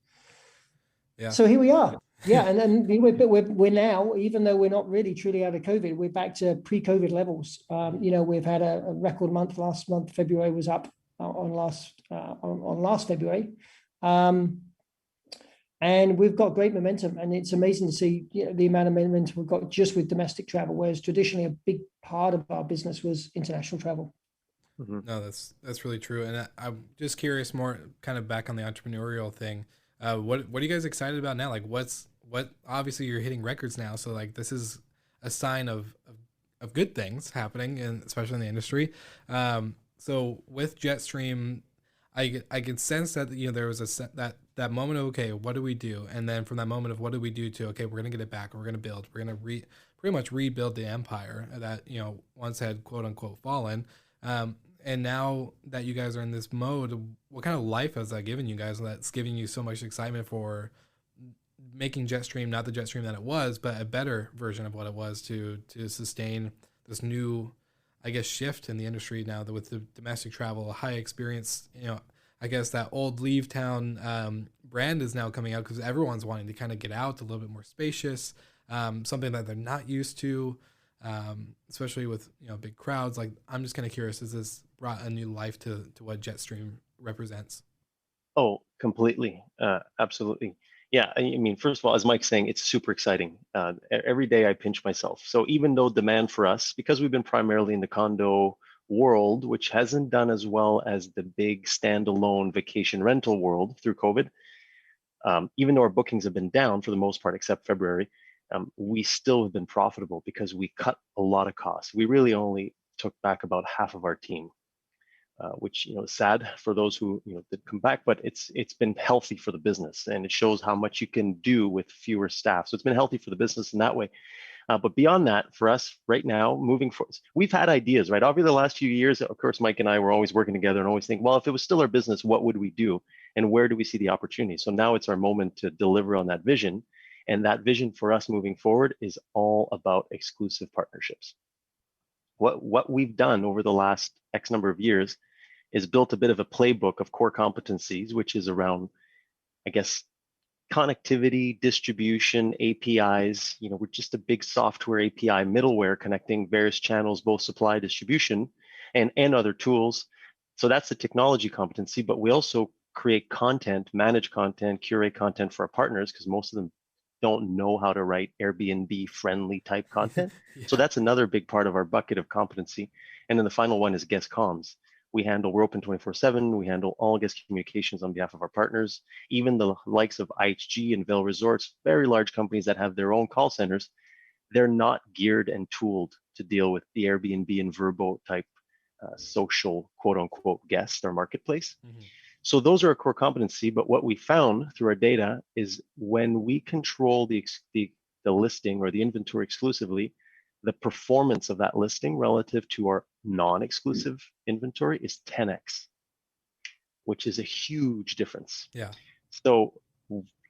Yeah. So here we are. Yeah, and then we're now, even though we're not really truly out of COVID, we're back to pre-COVID levels. We've had a record month. Last month, February was up on last February, and we've got great momentum. And it's amazing to see the amount of momentum we've got just with domestic travel, whereas traditionally a big part of our business was international travel. No, that's really true. And I'm just curious, more kind of back on the entrepreneurial thing. What are you guys excited about now? Like what obviously you're hitting records now. So like this is a sign of good things happening, and especially in the industry. So with Jetstream, I can sense that, there was that moment of, okay, what do we do? And then from that moment of what do we do to, okay, we're going to get it back. We're going to build, we're going to pretty much rebuild the empire that, once had quote unquote fallen. And now that you guys are in this mode, what kind of life has that given you guys that's giving you so much excitement for making Jetstream not the Jetstream that it was, but a better version of what it was to sustain this new, I guess, shift in the industry now that with the domestic travel, high experience, I guess that old Leave Town brand is now coming out because everyone's wanting to kind of get out a little bit more spacious, something that they're not used to. Especially with big crowds. Like, I'm just kind of curious, has this brought a new life to what Jetstream represents? Oh, completely. Absolutely. Yeah. I mean, first of all, as Mike's saying, it's super exciting. Every day I pinch myself. So even though demand for us, because we've been primarily in the condo world, which hasn't done as well as the big standalone vacation rental world through COVID, even though our bookings have been down for the most part, except February, we still have been profitable because we cut a lot of costs. We really only took back about half of our team, which is sad for those who did come back, but it's been healthy for the business, and it shows how much you can do with fewer staff. So it's been healthy for the business in that way. But beyond that, for us right now, moving forward, we've had ideas, right? Over the last few years, of course, Mike and I were always working together and always think, well, if it was still our business, what would we do? And where do we see the opportunity? So now it's our moment to deliver on that vision. And that vision for us moving forward is all about exclusive partnerships. What we've done over the last X number of years is built a bit of a playbook of core competencies, which is around, I guess, connectivity, distribution, APIs. We're just a big software API middleware connecting various channels, both supply, distribution, and other tools. So that's the technology competency, but we also create content, manage content, curate content for our partners, because most of them don't know how to write Airbnb friendly type content. Yeah. So that's another big part of our bucket of competency. And then the final one is guest comms. We're open 24/7. We handle all guest communications on behalf of our partners, even the likes of IHG and Vail Resorts, very large companies that have their own call centers. They're not geared and tooled to deal with the Airbnb and Vrbo type social quote unquote guest or marketplace. Mm-hmm. So those are a core competency, but what we found through our data is when we control the listing or the inventory exclusively, the performance of that listing relative to our non-exclusive inventory is 10x, which is a huge difference. Yeah. So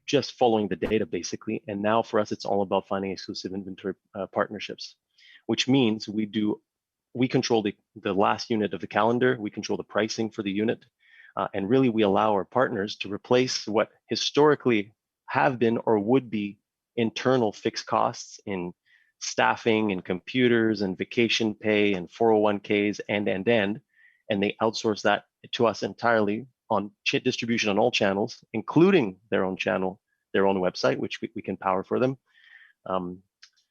just following the data basically, and now for us, it's all about finding exclusive inventory partnerships, which means we control the last unit of the calendar, we control the pricing for the unit. And really, we allow our partners to replace what historically have been or would be internal fixed costs in staffing and computers and vacation pay and 401ks and they outsource that to us entirely on distribution on all channels, including their own channel, their own website, which we can power for them.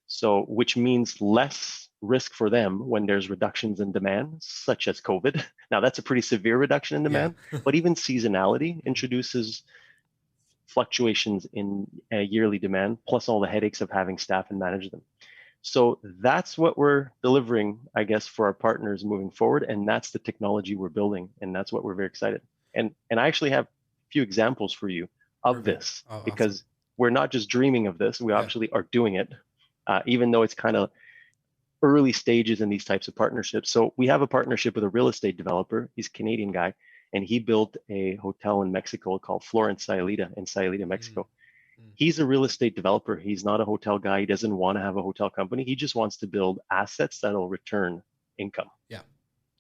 So which means less risk for them when there's reductions in demand, such as COVID. Now, that's a pretty severe reduction in demand, but even seasonality introduces fluctuations in yearly demand, plus all the headaches of having staff and manage them. So that's what we're delivering, I guess, for our partners moving forward. And that's the technology we're building. And that's what we're very excited. And I actually have a few examples for you of this, because awesome. We're not just dreaming of this, we actually are doing it, even though it's kind of early stages in these types of partnerships. So we have a partnership with a real estate developer. He's a Canadian guy, and he built a hotel in Mexico called Florence Sayulita in Sayulita, Mexico. He's a real estate developer. He's not a hotel guy. He doesn't want to have a hotel company. He just wants to build assets that'll return income. Yeah.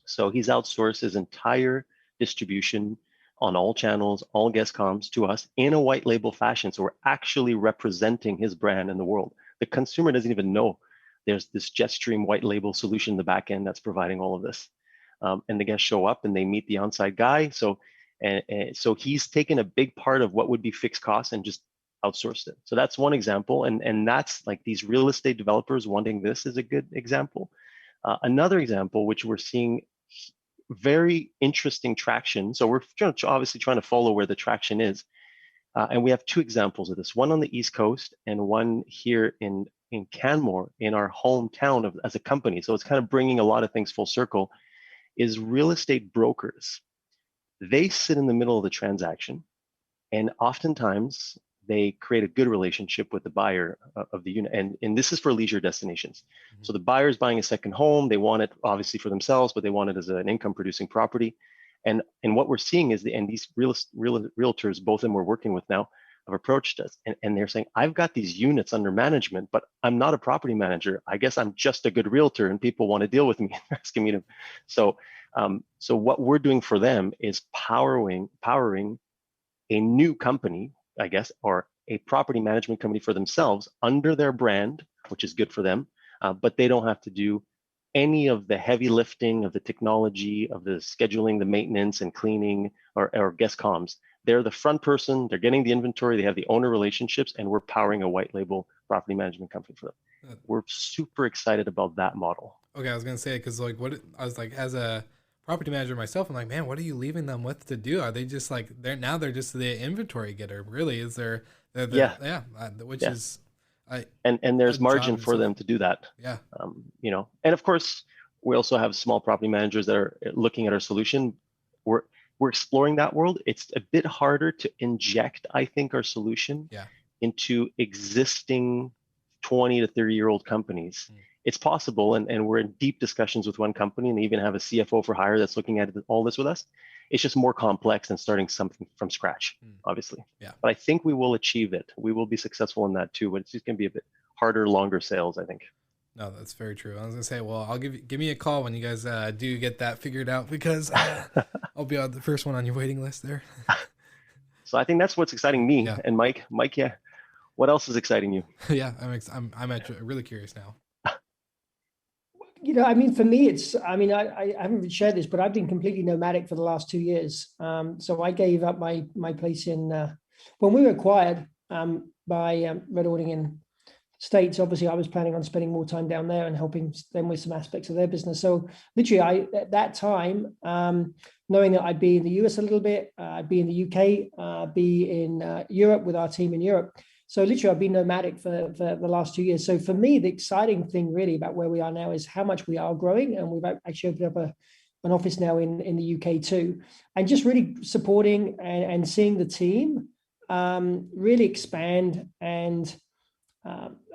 So he's outsourced his entire distribution on all channels, all guest comms to us in a white label fashion. So we're actually representing his brand in the world. The consumer doesn't even know there's this Jetstream white label solution in the back end that's providing all of this. And the guests show up and they meet the on-site guy. So he's taken a big part of what would be fixed costs and just outsourced it. So that's one example. And that's like these real estate developers wanting this is a good example. Another example, which we're seeing very interesting traction. So we're obviously trying to follow where the traction is. And we have two examples of this, one on the East Coast and one here in Canmore, in our hometown as a company. So it's kind of bringing a lot of things full circle, is real estate brokers. They sit in the middle of the transaction, and oftentimes they create a good relationship with the buyer of the unit. And this is for leisure destinations. Mm-hmm. So the buyer is buying a second home. They want it obviously for themselves, but they want it as an income producing property. And what we're seeing is these realtors, both of them we're working with now, have approached us and they're saying, I've got these units under management, but I'm not a property manager. I guess I'm just a good realtor and people want to deal with me, asking me to. So what we're doing for them is powering a new company, I guess, or a property management company for themselves under their brand, which is good for them, but they don't have to do any of the heavy lifting of the technology, of the scheduling, the maintenance and cleaning, or guest comms. They're the front person, they're getting the inventory, they have the owner relationships, and we're powering a white label property management company for them. We're super excited about that model. Okay, I was gonna say, because like as a property manager myself, I'm like, man, what are you leaving them with to do? Are they just like they're just the inventory getter? Really, is there? Which is. And there's margin for them to do that. Yeah. And of course, we also have small property managers that are looking at our solution. We're exploring that world. It's a bit harder to inject, I think, our solution into existing 20 to 30-year-old companies. It's possible, and we're in deep discussions with one company, and they even have a CFO for hire that's looking at all this with us. It's just more complex than starting something from scratch, obviously. Yeah. But I think we will achieve it. We will be successful in that too, but it's just going to be a bit harder, longer sales, I think. No, that's very true. I was going to say, well, I'll give me a call when you guys do get that figured out, because I'll be on the first one on your waiting list there. So I think that's what's exciting me. Yeah. And Mike, what else is exciting you? Yeah, I'm actually really curious now. For me, I haven't shared this, but I've been completely nomadic for the last 2 years. So I gave up my place in, when we were acquired by Red Awning in States, obviously I was planning on spending more time down there and helping them with some aspects of their business. So literally at that time, knowing that I'd be in the US a little bit, I'd be in the UK, be in Europe with our team in Europe. So literally I've been nomadic for the last 2 years. So for me, the exciting thing really about where we are now is how much we are growing. And we've actually opened up an office now in the UK too. And just really supporting and seeing the team really expand and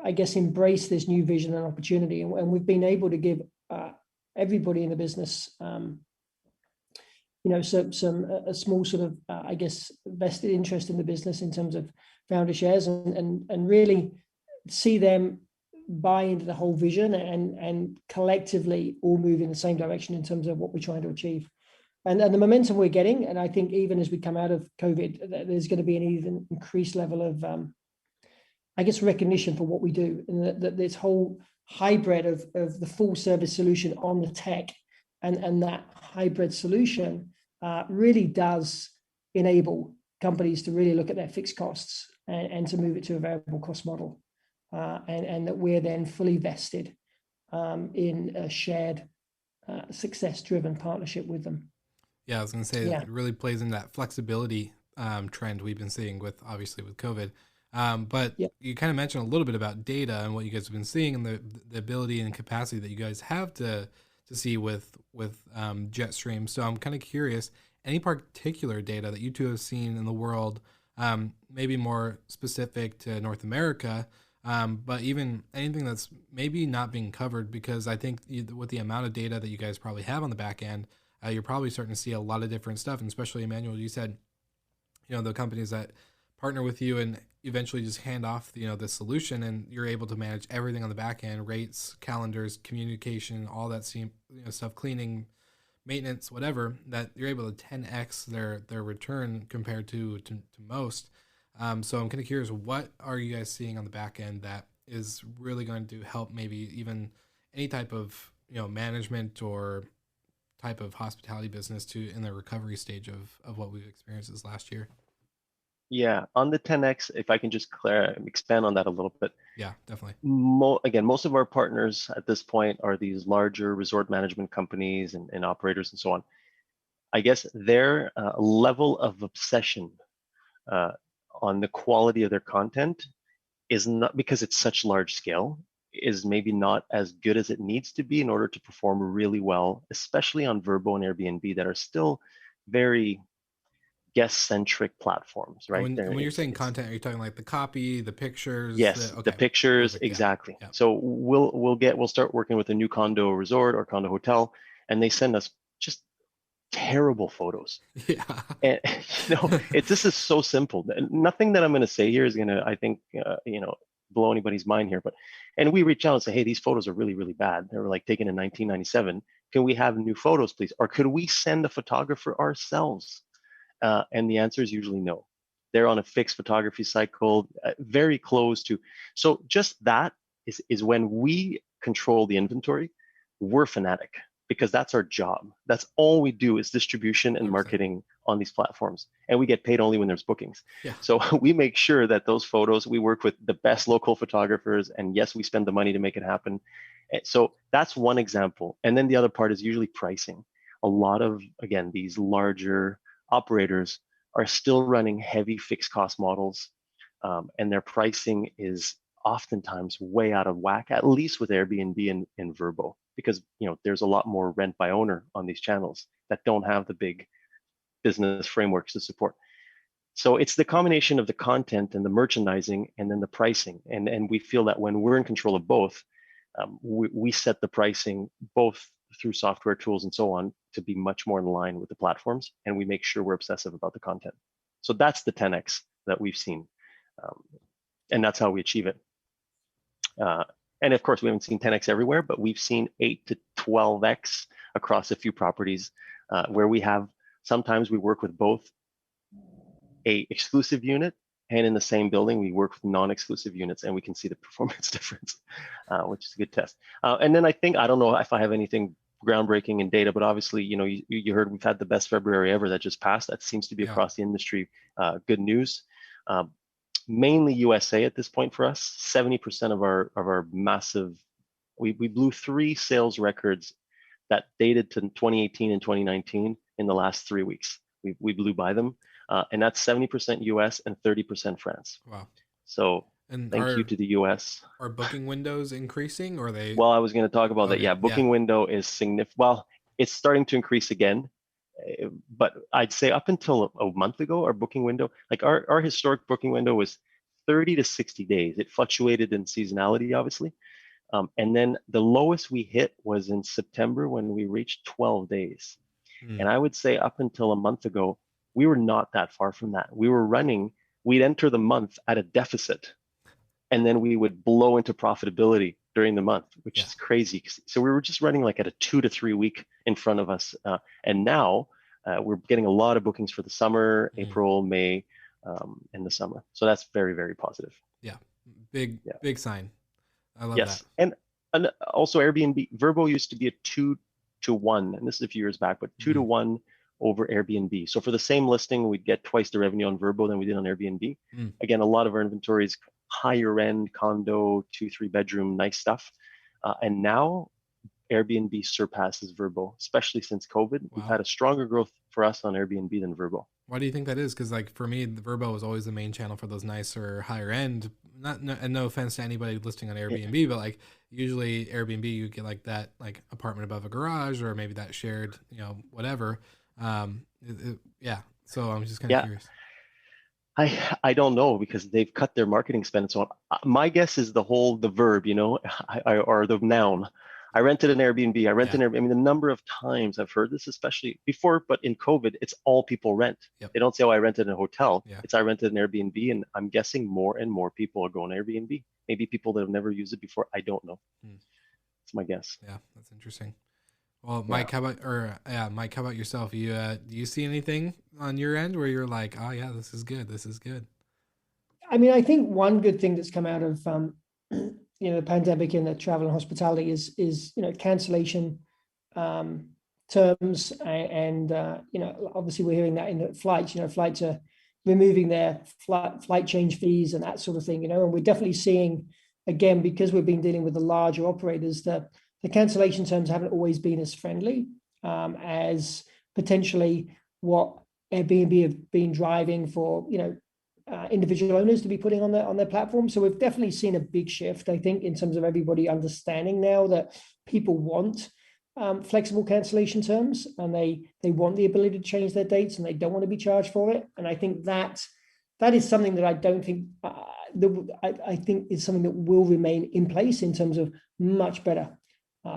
I guess embrace this new vision and opportunity. And we've been able to give everybody in the business a small sort of, I guess, vested interest in the business in terms of founder shares and really see them buy into the whole vision and collectively all move in the same direction in terms of what we're trying to achieve. And the momentum we're getting, and I think even as we come out of COVID, there's going to be an even increased level of, I guess, recognition for what we do. And that this whole hybrid of the full service solution on the tech and that hybrid solution really does enable companies to really look at their fixed costs and to move it to a variable cost model, and that we're then fully vested in a shared success-driven partnership with them. Yeah, I was going to say it really plays in that flexibility trend we've been seeing with obviously with COVID. But you kind of mentioned a little bit about data and what you guys have been seeing and the ability and capacity that you guys have to see with Jetstream. So I'm kind of curious, any particular data that you two have seen in the world, maybe more specific to North America, but even anything that's maybe not being covered, because I think with the amount of data that you guys probably have on the back end, you're probably starting to see a lot of different stuff. And especially, Emmanuel, you said, the companies that partner with you and eventually just hand off, the solution, and you're able to manage everything on the back end, rates, calendars, communication, all that stuff, cleaning, maintenance, whatever, that you're able to 10x their return compared to most. So I'm kind of curious, what are you guys seeing on the back end that is really going to help maybe even any type of management or type of hospitality business to in the recovery stage of what we've experienced this last year? Yeah, on the 10x, if I can just expand on that a little bit. Yeah, definitely. Again, most of our partners at this point are these larger resort management companies and operators and so on. I guess their level of obsession on the quality of their content is not, because it's such large scale, is maybe not as good as it needs to be in order to perform really well, especially on Vrbo and Airbnb that are still very guest-centric platforms, right? When you're saying content, are you talking like the copy, the pictures? Yes, the pictures, perfect, exactly. Yeah. So we'll start working with a new condo resort or condo hotel, and they send us just terrible photos. Yeah. And this is so simple. Nothing that I'm going to say here is going to, I think, blow anybody's mind here. And we reach out and say, hey, these photos are really, really bad. They were like taken in 1997. Can we have new photos, please? Or could we send a photographer ourselves? And the answer is usually no. They're on a fixed photography cycle, very close to. So just that is when we control the inventory, we're fanatic, because that's our job. That's all we do is distribution and 100%. Marketing on these platforms. And we get paid only when there's bookings. Yeah. So we make sure that those photos, we work with the best local photographers. And yes, we spend the money to make it happen. So that's one example. And then the other part is usually pricing. A lot of, again, these larger operators are still running heavy fixed cost models. And their pricing is oftentimes way out of whack, at least with Airbnb and Vrbo, because there's a lot more rent by owner on these channels that don't have the big business frameworks to support. So it's the combination of the content and the merchandising and then the pricing. And we feel that when we're in control of both, we set the pricing both through software tools and so on to be much more in line with the platforms, and we make sure we're obsessive about the content. So that's the 10x that we've seen, and that's how we achieve it. And of course, we haven't seen 10x everywhere, but we've seen 8 to 12x across a few properties where we have, sometimes we work with both a exclusive unit and in the same building, we work with non-exclusive units, and we can see the performance difference, which is a good test. And then I don't know if I have anything groundbreaking in data, but obviously, you heard we've had the best February ever that just passed. That seems to be across the industry. Good news. Mainly USA at this point for us. 70% of our massive, we blew 3 sales records that dated to 2018 and 2019 in the last 3 weeks. We blew by them. And that's 70% US and 30% France. Wow. So thank you to the US. Are booking windows increasing, or are they? Well, I was going to talk about that. Yeah, booking window is significant. Well, it's starting to increase again. But I'd say up until a month ago, our booking window, like our historic booking window was 30 to 60 days. It fluctuated in seasonality, obviously. And then the lowest we hit was in September when we reached 12 days. And I would say up until a month ago, we were not that far from that. We'd enter the month at a deficit, and then we would blow into profitability during the month, which is crazy. So we were just running like at a 2 to 3 week in front of us. And now we're getting a lot of bookings for the summer, April, May, in the summer. So that's very, very positive. Yeah. Big sign. I love that. And also Airbnb, Vrbo used to be a 2 to 1, and this is a few years back, but 2 to 1 over Airbnb. So for the same listing, we'd get twice the revenue on Vrbo than we did on Airbnb. Again, a lot of our inventory is higher end condo, 2-3 bedroom, nice stuff. And now Airbnb surpasses Vrbo, especially since COVID. We've had a stronger growth for us on Airbnb than Vrbo. Why do you think that is? Because like for me, the Vrbo was always the main channel for those nicer, higher end. And no offense to anybody listing on Airbnb, but like usually Airbnb, you get like that like apartment above a garage, or maybe that shared, whatever. Yeah. So I'm just kind of curious. I don't know, because they've cut their marketing spend and so on. My guess is the verb, or the noun. I rented an Airbnb. I rented an Airbnb. I mean, the number of times I've heard this, especially before, but in COVID, it's all people rent. Yep. They don't say, "Oh, I rented a hotel." Yeah. It's I rented an Airbnb, and I'm guessing more and more people are going Airbnb. Maybe people that have never used it before. I don't know. It's my guess. Yeah, that's interesting. Well, Mike, how about yourself? Do you see anything on your end where you're like, oh yeah, this is good. This is good. I mean, I think one good thing that's come out of the pandemic in the travel and hospitality is cancellation terms, and obviously we're hearing that in the flights. Flights are removing their flight change fees and that sort of thing. And we're definitely seeing, again, because we've been dealing with the larger operators, that the cancellation terms haven't always been as friendly as potentially what Airbnb have been driving for individual owners to be putting on their platform. So we've definitely seen a big shift, I think, in terms of everybody understanding now that people want flexible cancellation terms, and they want the ability to change their dates, and they don't want to be charged for it. And I think that is something that I don't think I think is something that will remain in place in terms of much better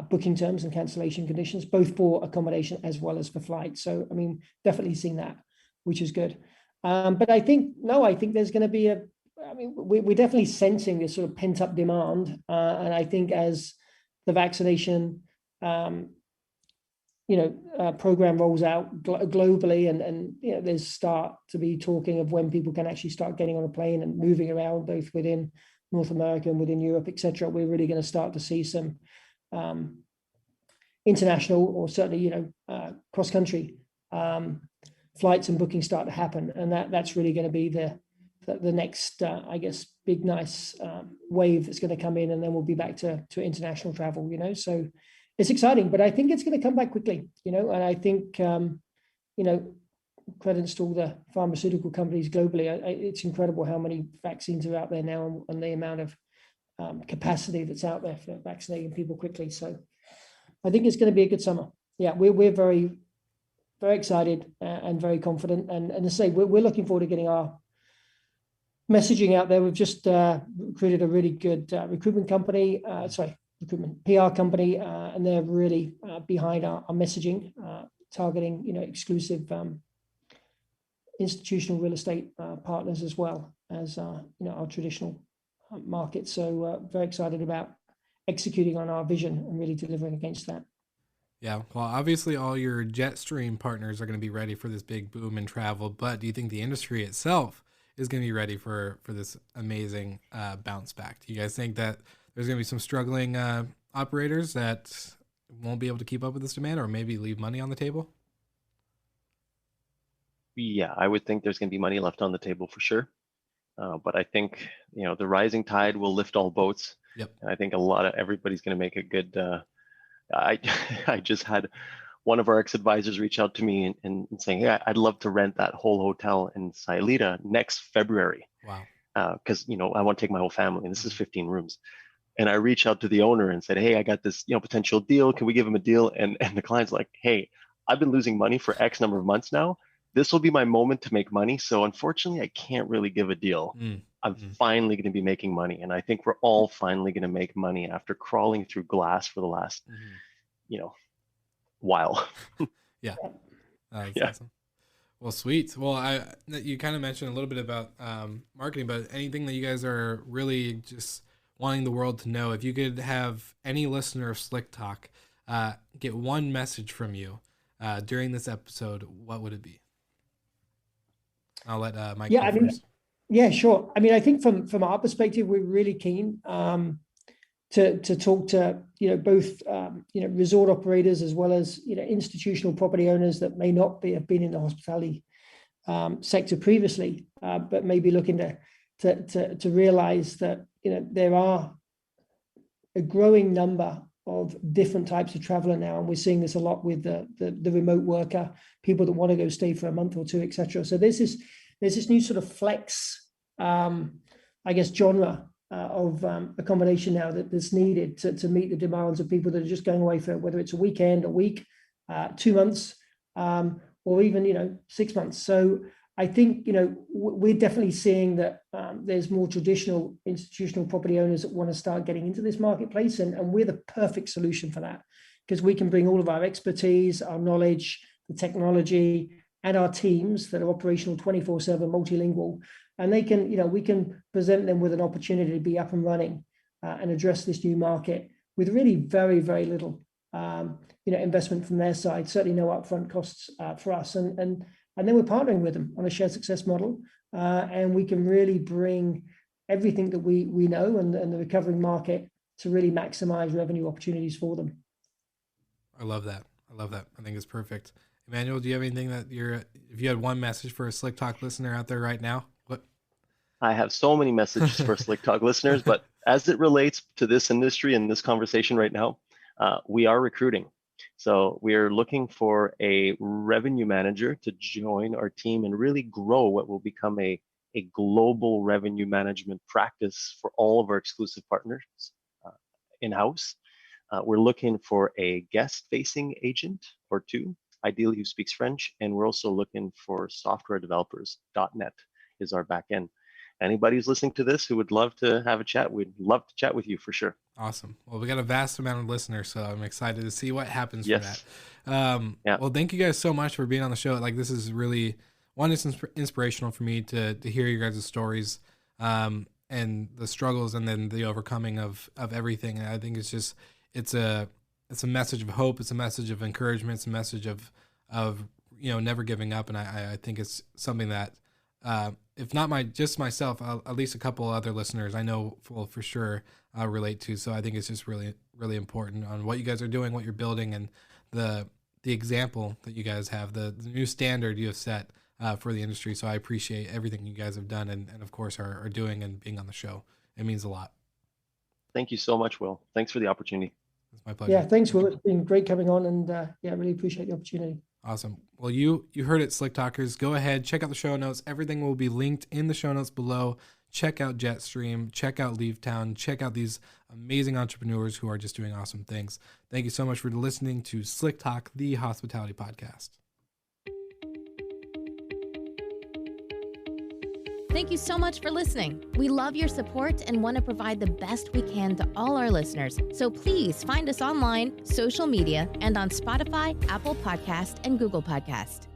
booking terms and cancellation conditions, both for accommodation as well as for flights. So, I mean, definitely seeing that, which is good. But I think there's going to be we're definitely sensing this sort of pent up demand. And I think as the vaccination, program rolls out globally, and there's start to be talking of when people can actually start getting on a plane and moving around, both within North America and within Europe, etc. We're really going to start to see some international, or certainly cross-country flights and bookings start to happen, and that's really going to be the next I guess big nice wave that's going to come in, and then we'll be back to international travel. So it's exciting, but I think it's going to come back quickly. And I think credits to all the pharmaceutical companies globally. It's incredible how many vaccines are out there now, and the amount of capacity that's out there for vaccinating people quickly. So I think it's going to be a good summer. Yeah, we're very, very excited and very confident. And as I say, we're looking forward to getting our messaging out there. We've just created a really good recruitment PR company, and they're really behind our messaging, targeting exclusive institutional real estate partners as well as our traditional market. So very excited about executing on our vision and really delivering against that. Yeah, well, obviously all your Jetstream partners are going to be ready for this big boom in travel, but do you think the industry itself is going to be ready for this amazing bounce back? Do you guys think that there's going to be some struggling operators that won't be able to keep up with this demand, or maybe leave money on the table? Yeah, I would think there's going to be money left on the table for sure. But I think, the rising tide will lift all boats. Yep. And I think everybody's going to make a good, I just had one of our ex-advisors reach out to me and saying, hey, I'd love to rent that whole hotel in Sailita next February. Wow. Because, I want to take my whole family, and this is 15 rooms. And I reached out to the owner and said, hey, I got this, potential deal. Can we give him a deal? And the client's like, hey, I've been losing money for X number of months now. This will be my moment to make money. So unfortunately, I can't really give a deal. I'm finally going to be making money. And I think we're all finally going to make money after crawling through glass for the last, while. Yeah. That's awesome. Well, sweet. Well, you kind of mentioned a little bit about marketing, but anything that you guys are really just wanting the world to know, if you could have any listener of Slick Talk get one message from you during this episode, what would it be? I'll let Mike go first. Yeah, sure. I mean, I think from our perspective, we're really keen to talk to both resort operators as well as institutional property owners that may not have been in the hospitality sector previously, but maybe looking to realize that there are a growing number of different types of traveler now, and we're seeing this a lot with the remote worker, people that want to go stay for a month or two, etc. So there's this new sort of flex, I guess, genre of accommodation now that's needed to meet the demands of people that are just going away for, whether it's a weekend, a week, 2 months, or even 6 months. So I think we're definitely seeing that there's more traditional institutional property owners that want to start getting into this marketplace, and we're the perfect solution for that, because we can bring all of our expertise, our knowledge, the technology, and our teams that are operational 24/7, multilingual, and they can, we can present them with an opportunity to be up and running and address this new market with really very, very little, investment from their side. Certainly no upfront costs for us, and then we're partnering with them on a shared success model, and we can really bring everything that we know and the recovering market to really maximize revenue opportunities for them. I love that. I think it's perfect. Emmanuel, do you have anything if you had one message for a Slick Talk listener out there right now? What? I have so many messages for Slick Talk listeners, but as it relates to this industry and this conversation right now, we are recruiting. So we're looking for a revenue manager to join our team and really grow what will become a global revenue management practice for all of our exclusive partners in-house. We're looking for a guest-facing agent or two, ideally who speaks French, and we're also looking for software developers. .NET is our back end. Anybody who's listening to this who would love to have a chat, we'd love to chat with you for sure. Awesome. Well, we got a vast amount of listeners, so I'm excited to see what happens Yes. for that. Yeah. Well, thank you guys so much for being on the show. Like, this is really, it's inspirational for me to hear your guys' stories, and the struggles, and then the overcoming of everything. And I think it's a message of hope. It's a message of encouragement. It's a message of never giving up. And I think it's something that, if not just myself, at least a couple other listeners I know will for sure relate to. So I think it's just really, really important on what you guys are doing, what you're building, and the example that you guys have, the new standard you have set for the industry. So I appreciate everything you guys have done and of course are doing and being on the show. It means a lot. Thank you so much, Will. Thanks for the opportunity. It's my pleasure. Yeah, thanks, Will. It's been great coming on, and really appreciate the opportunity. Awesome. Well, you heard it, Slick Talkers. Go ahead, check out the show notes. Everything will be linked in the show notes below. Check out Jetstream, check out Leavetown, check out these amazing entrepreneurs who are just doing awesome things. Thank you so much for listening to Slick Talk, the hospitality podcast. Thank you so much for listening. We love your support and want to provide the best we can to all our listeners. So please find us online, social media, and on Spotify, Apple Podcast, and Google Podcast.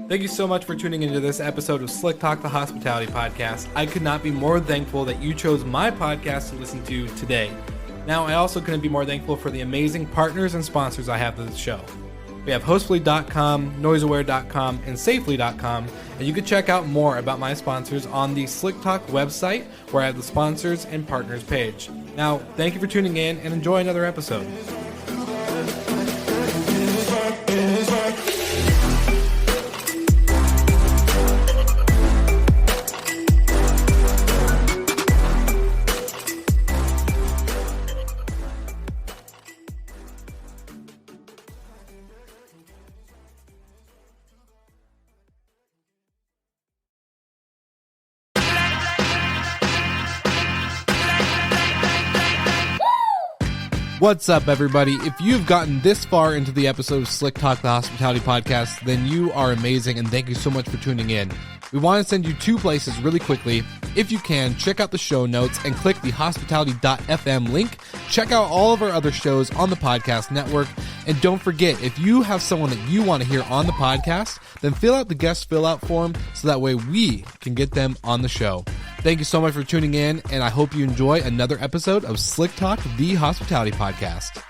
Thank you so much for tuning into this episode of Slick Talk, the hospitality podcast. I could not be more thankful that you chose my podcast to listen to today. Now, I also couldn't be more thankful for the amazing partners and sponsors I have for this show. We have Hostfully.com, NoiseAware.com, and Safely.com, and you can check out more about my sponsors on the Slick Talk website, where I have the sponsors and partners page. Now, thank you for tuning in and enjoy another episode. What's up, everybody? If you've gotten this far into the episode of Slick Talk, the hospitality podcast, then you are amazing, and thank you so much for tuning in. We want to send you two places really quickly. If you can, check out the show notes and click the hospitality.fm link. Check out all of our other shows on the podcast network. And don't forget, if you have someone that you want to hear on the podcast, then fill out the guest fill out form so that way we can get them on the show. Thank you so much for tuning in, and I hope you enjoy another episode of Slick Talk, the hospitality podcast.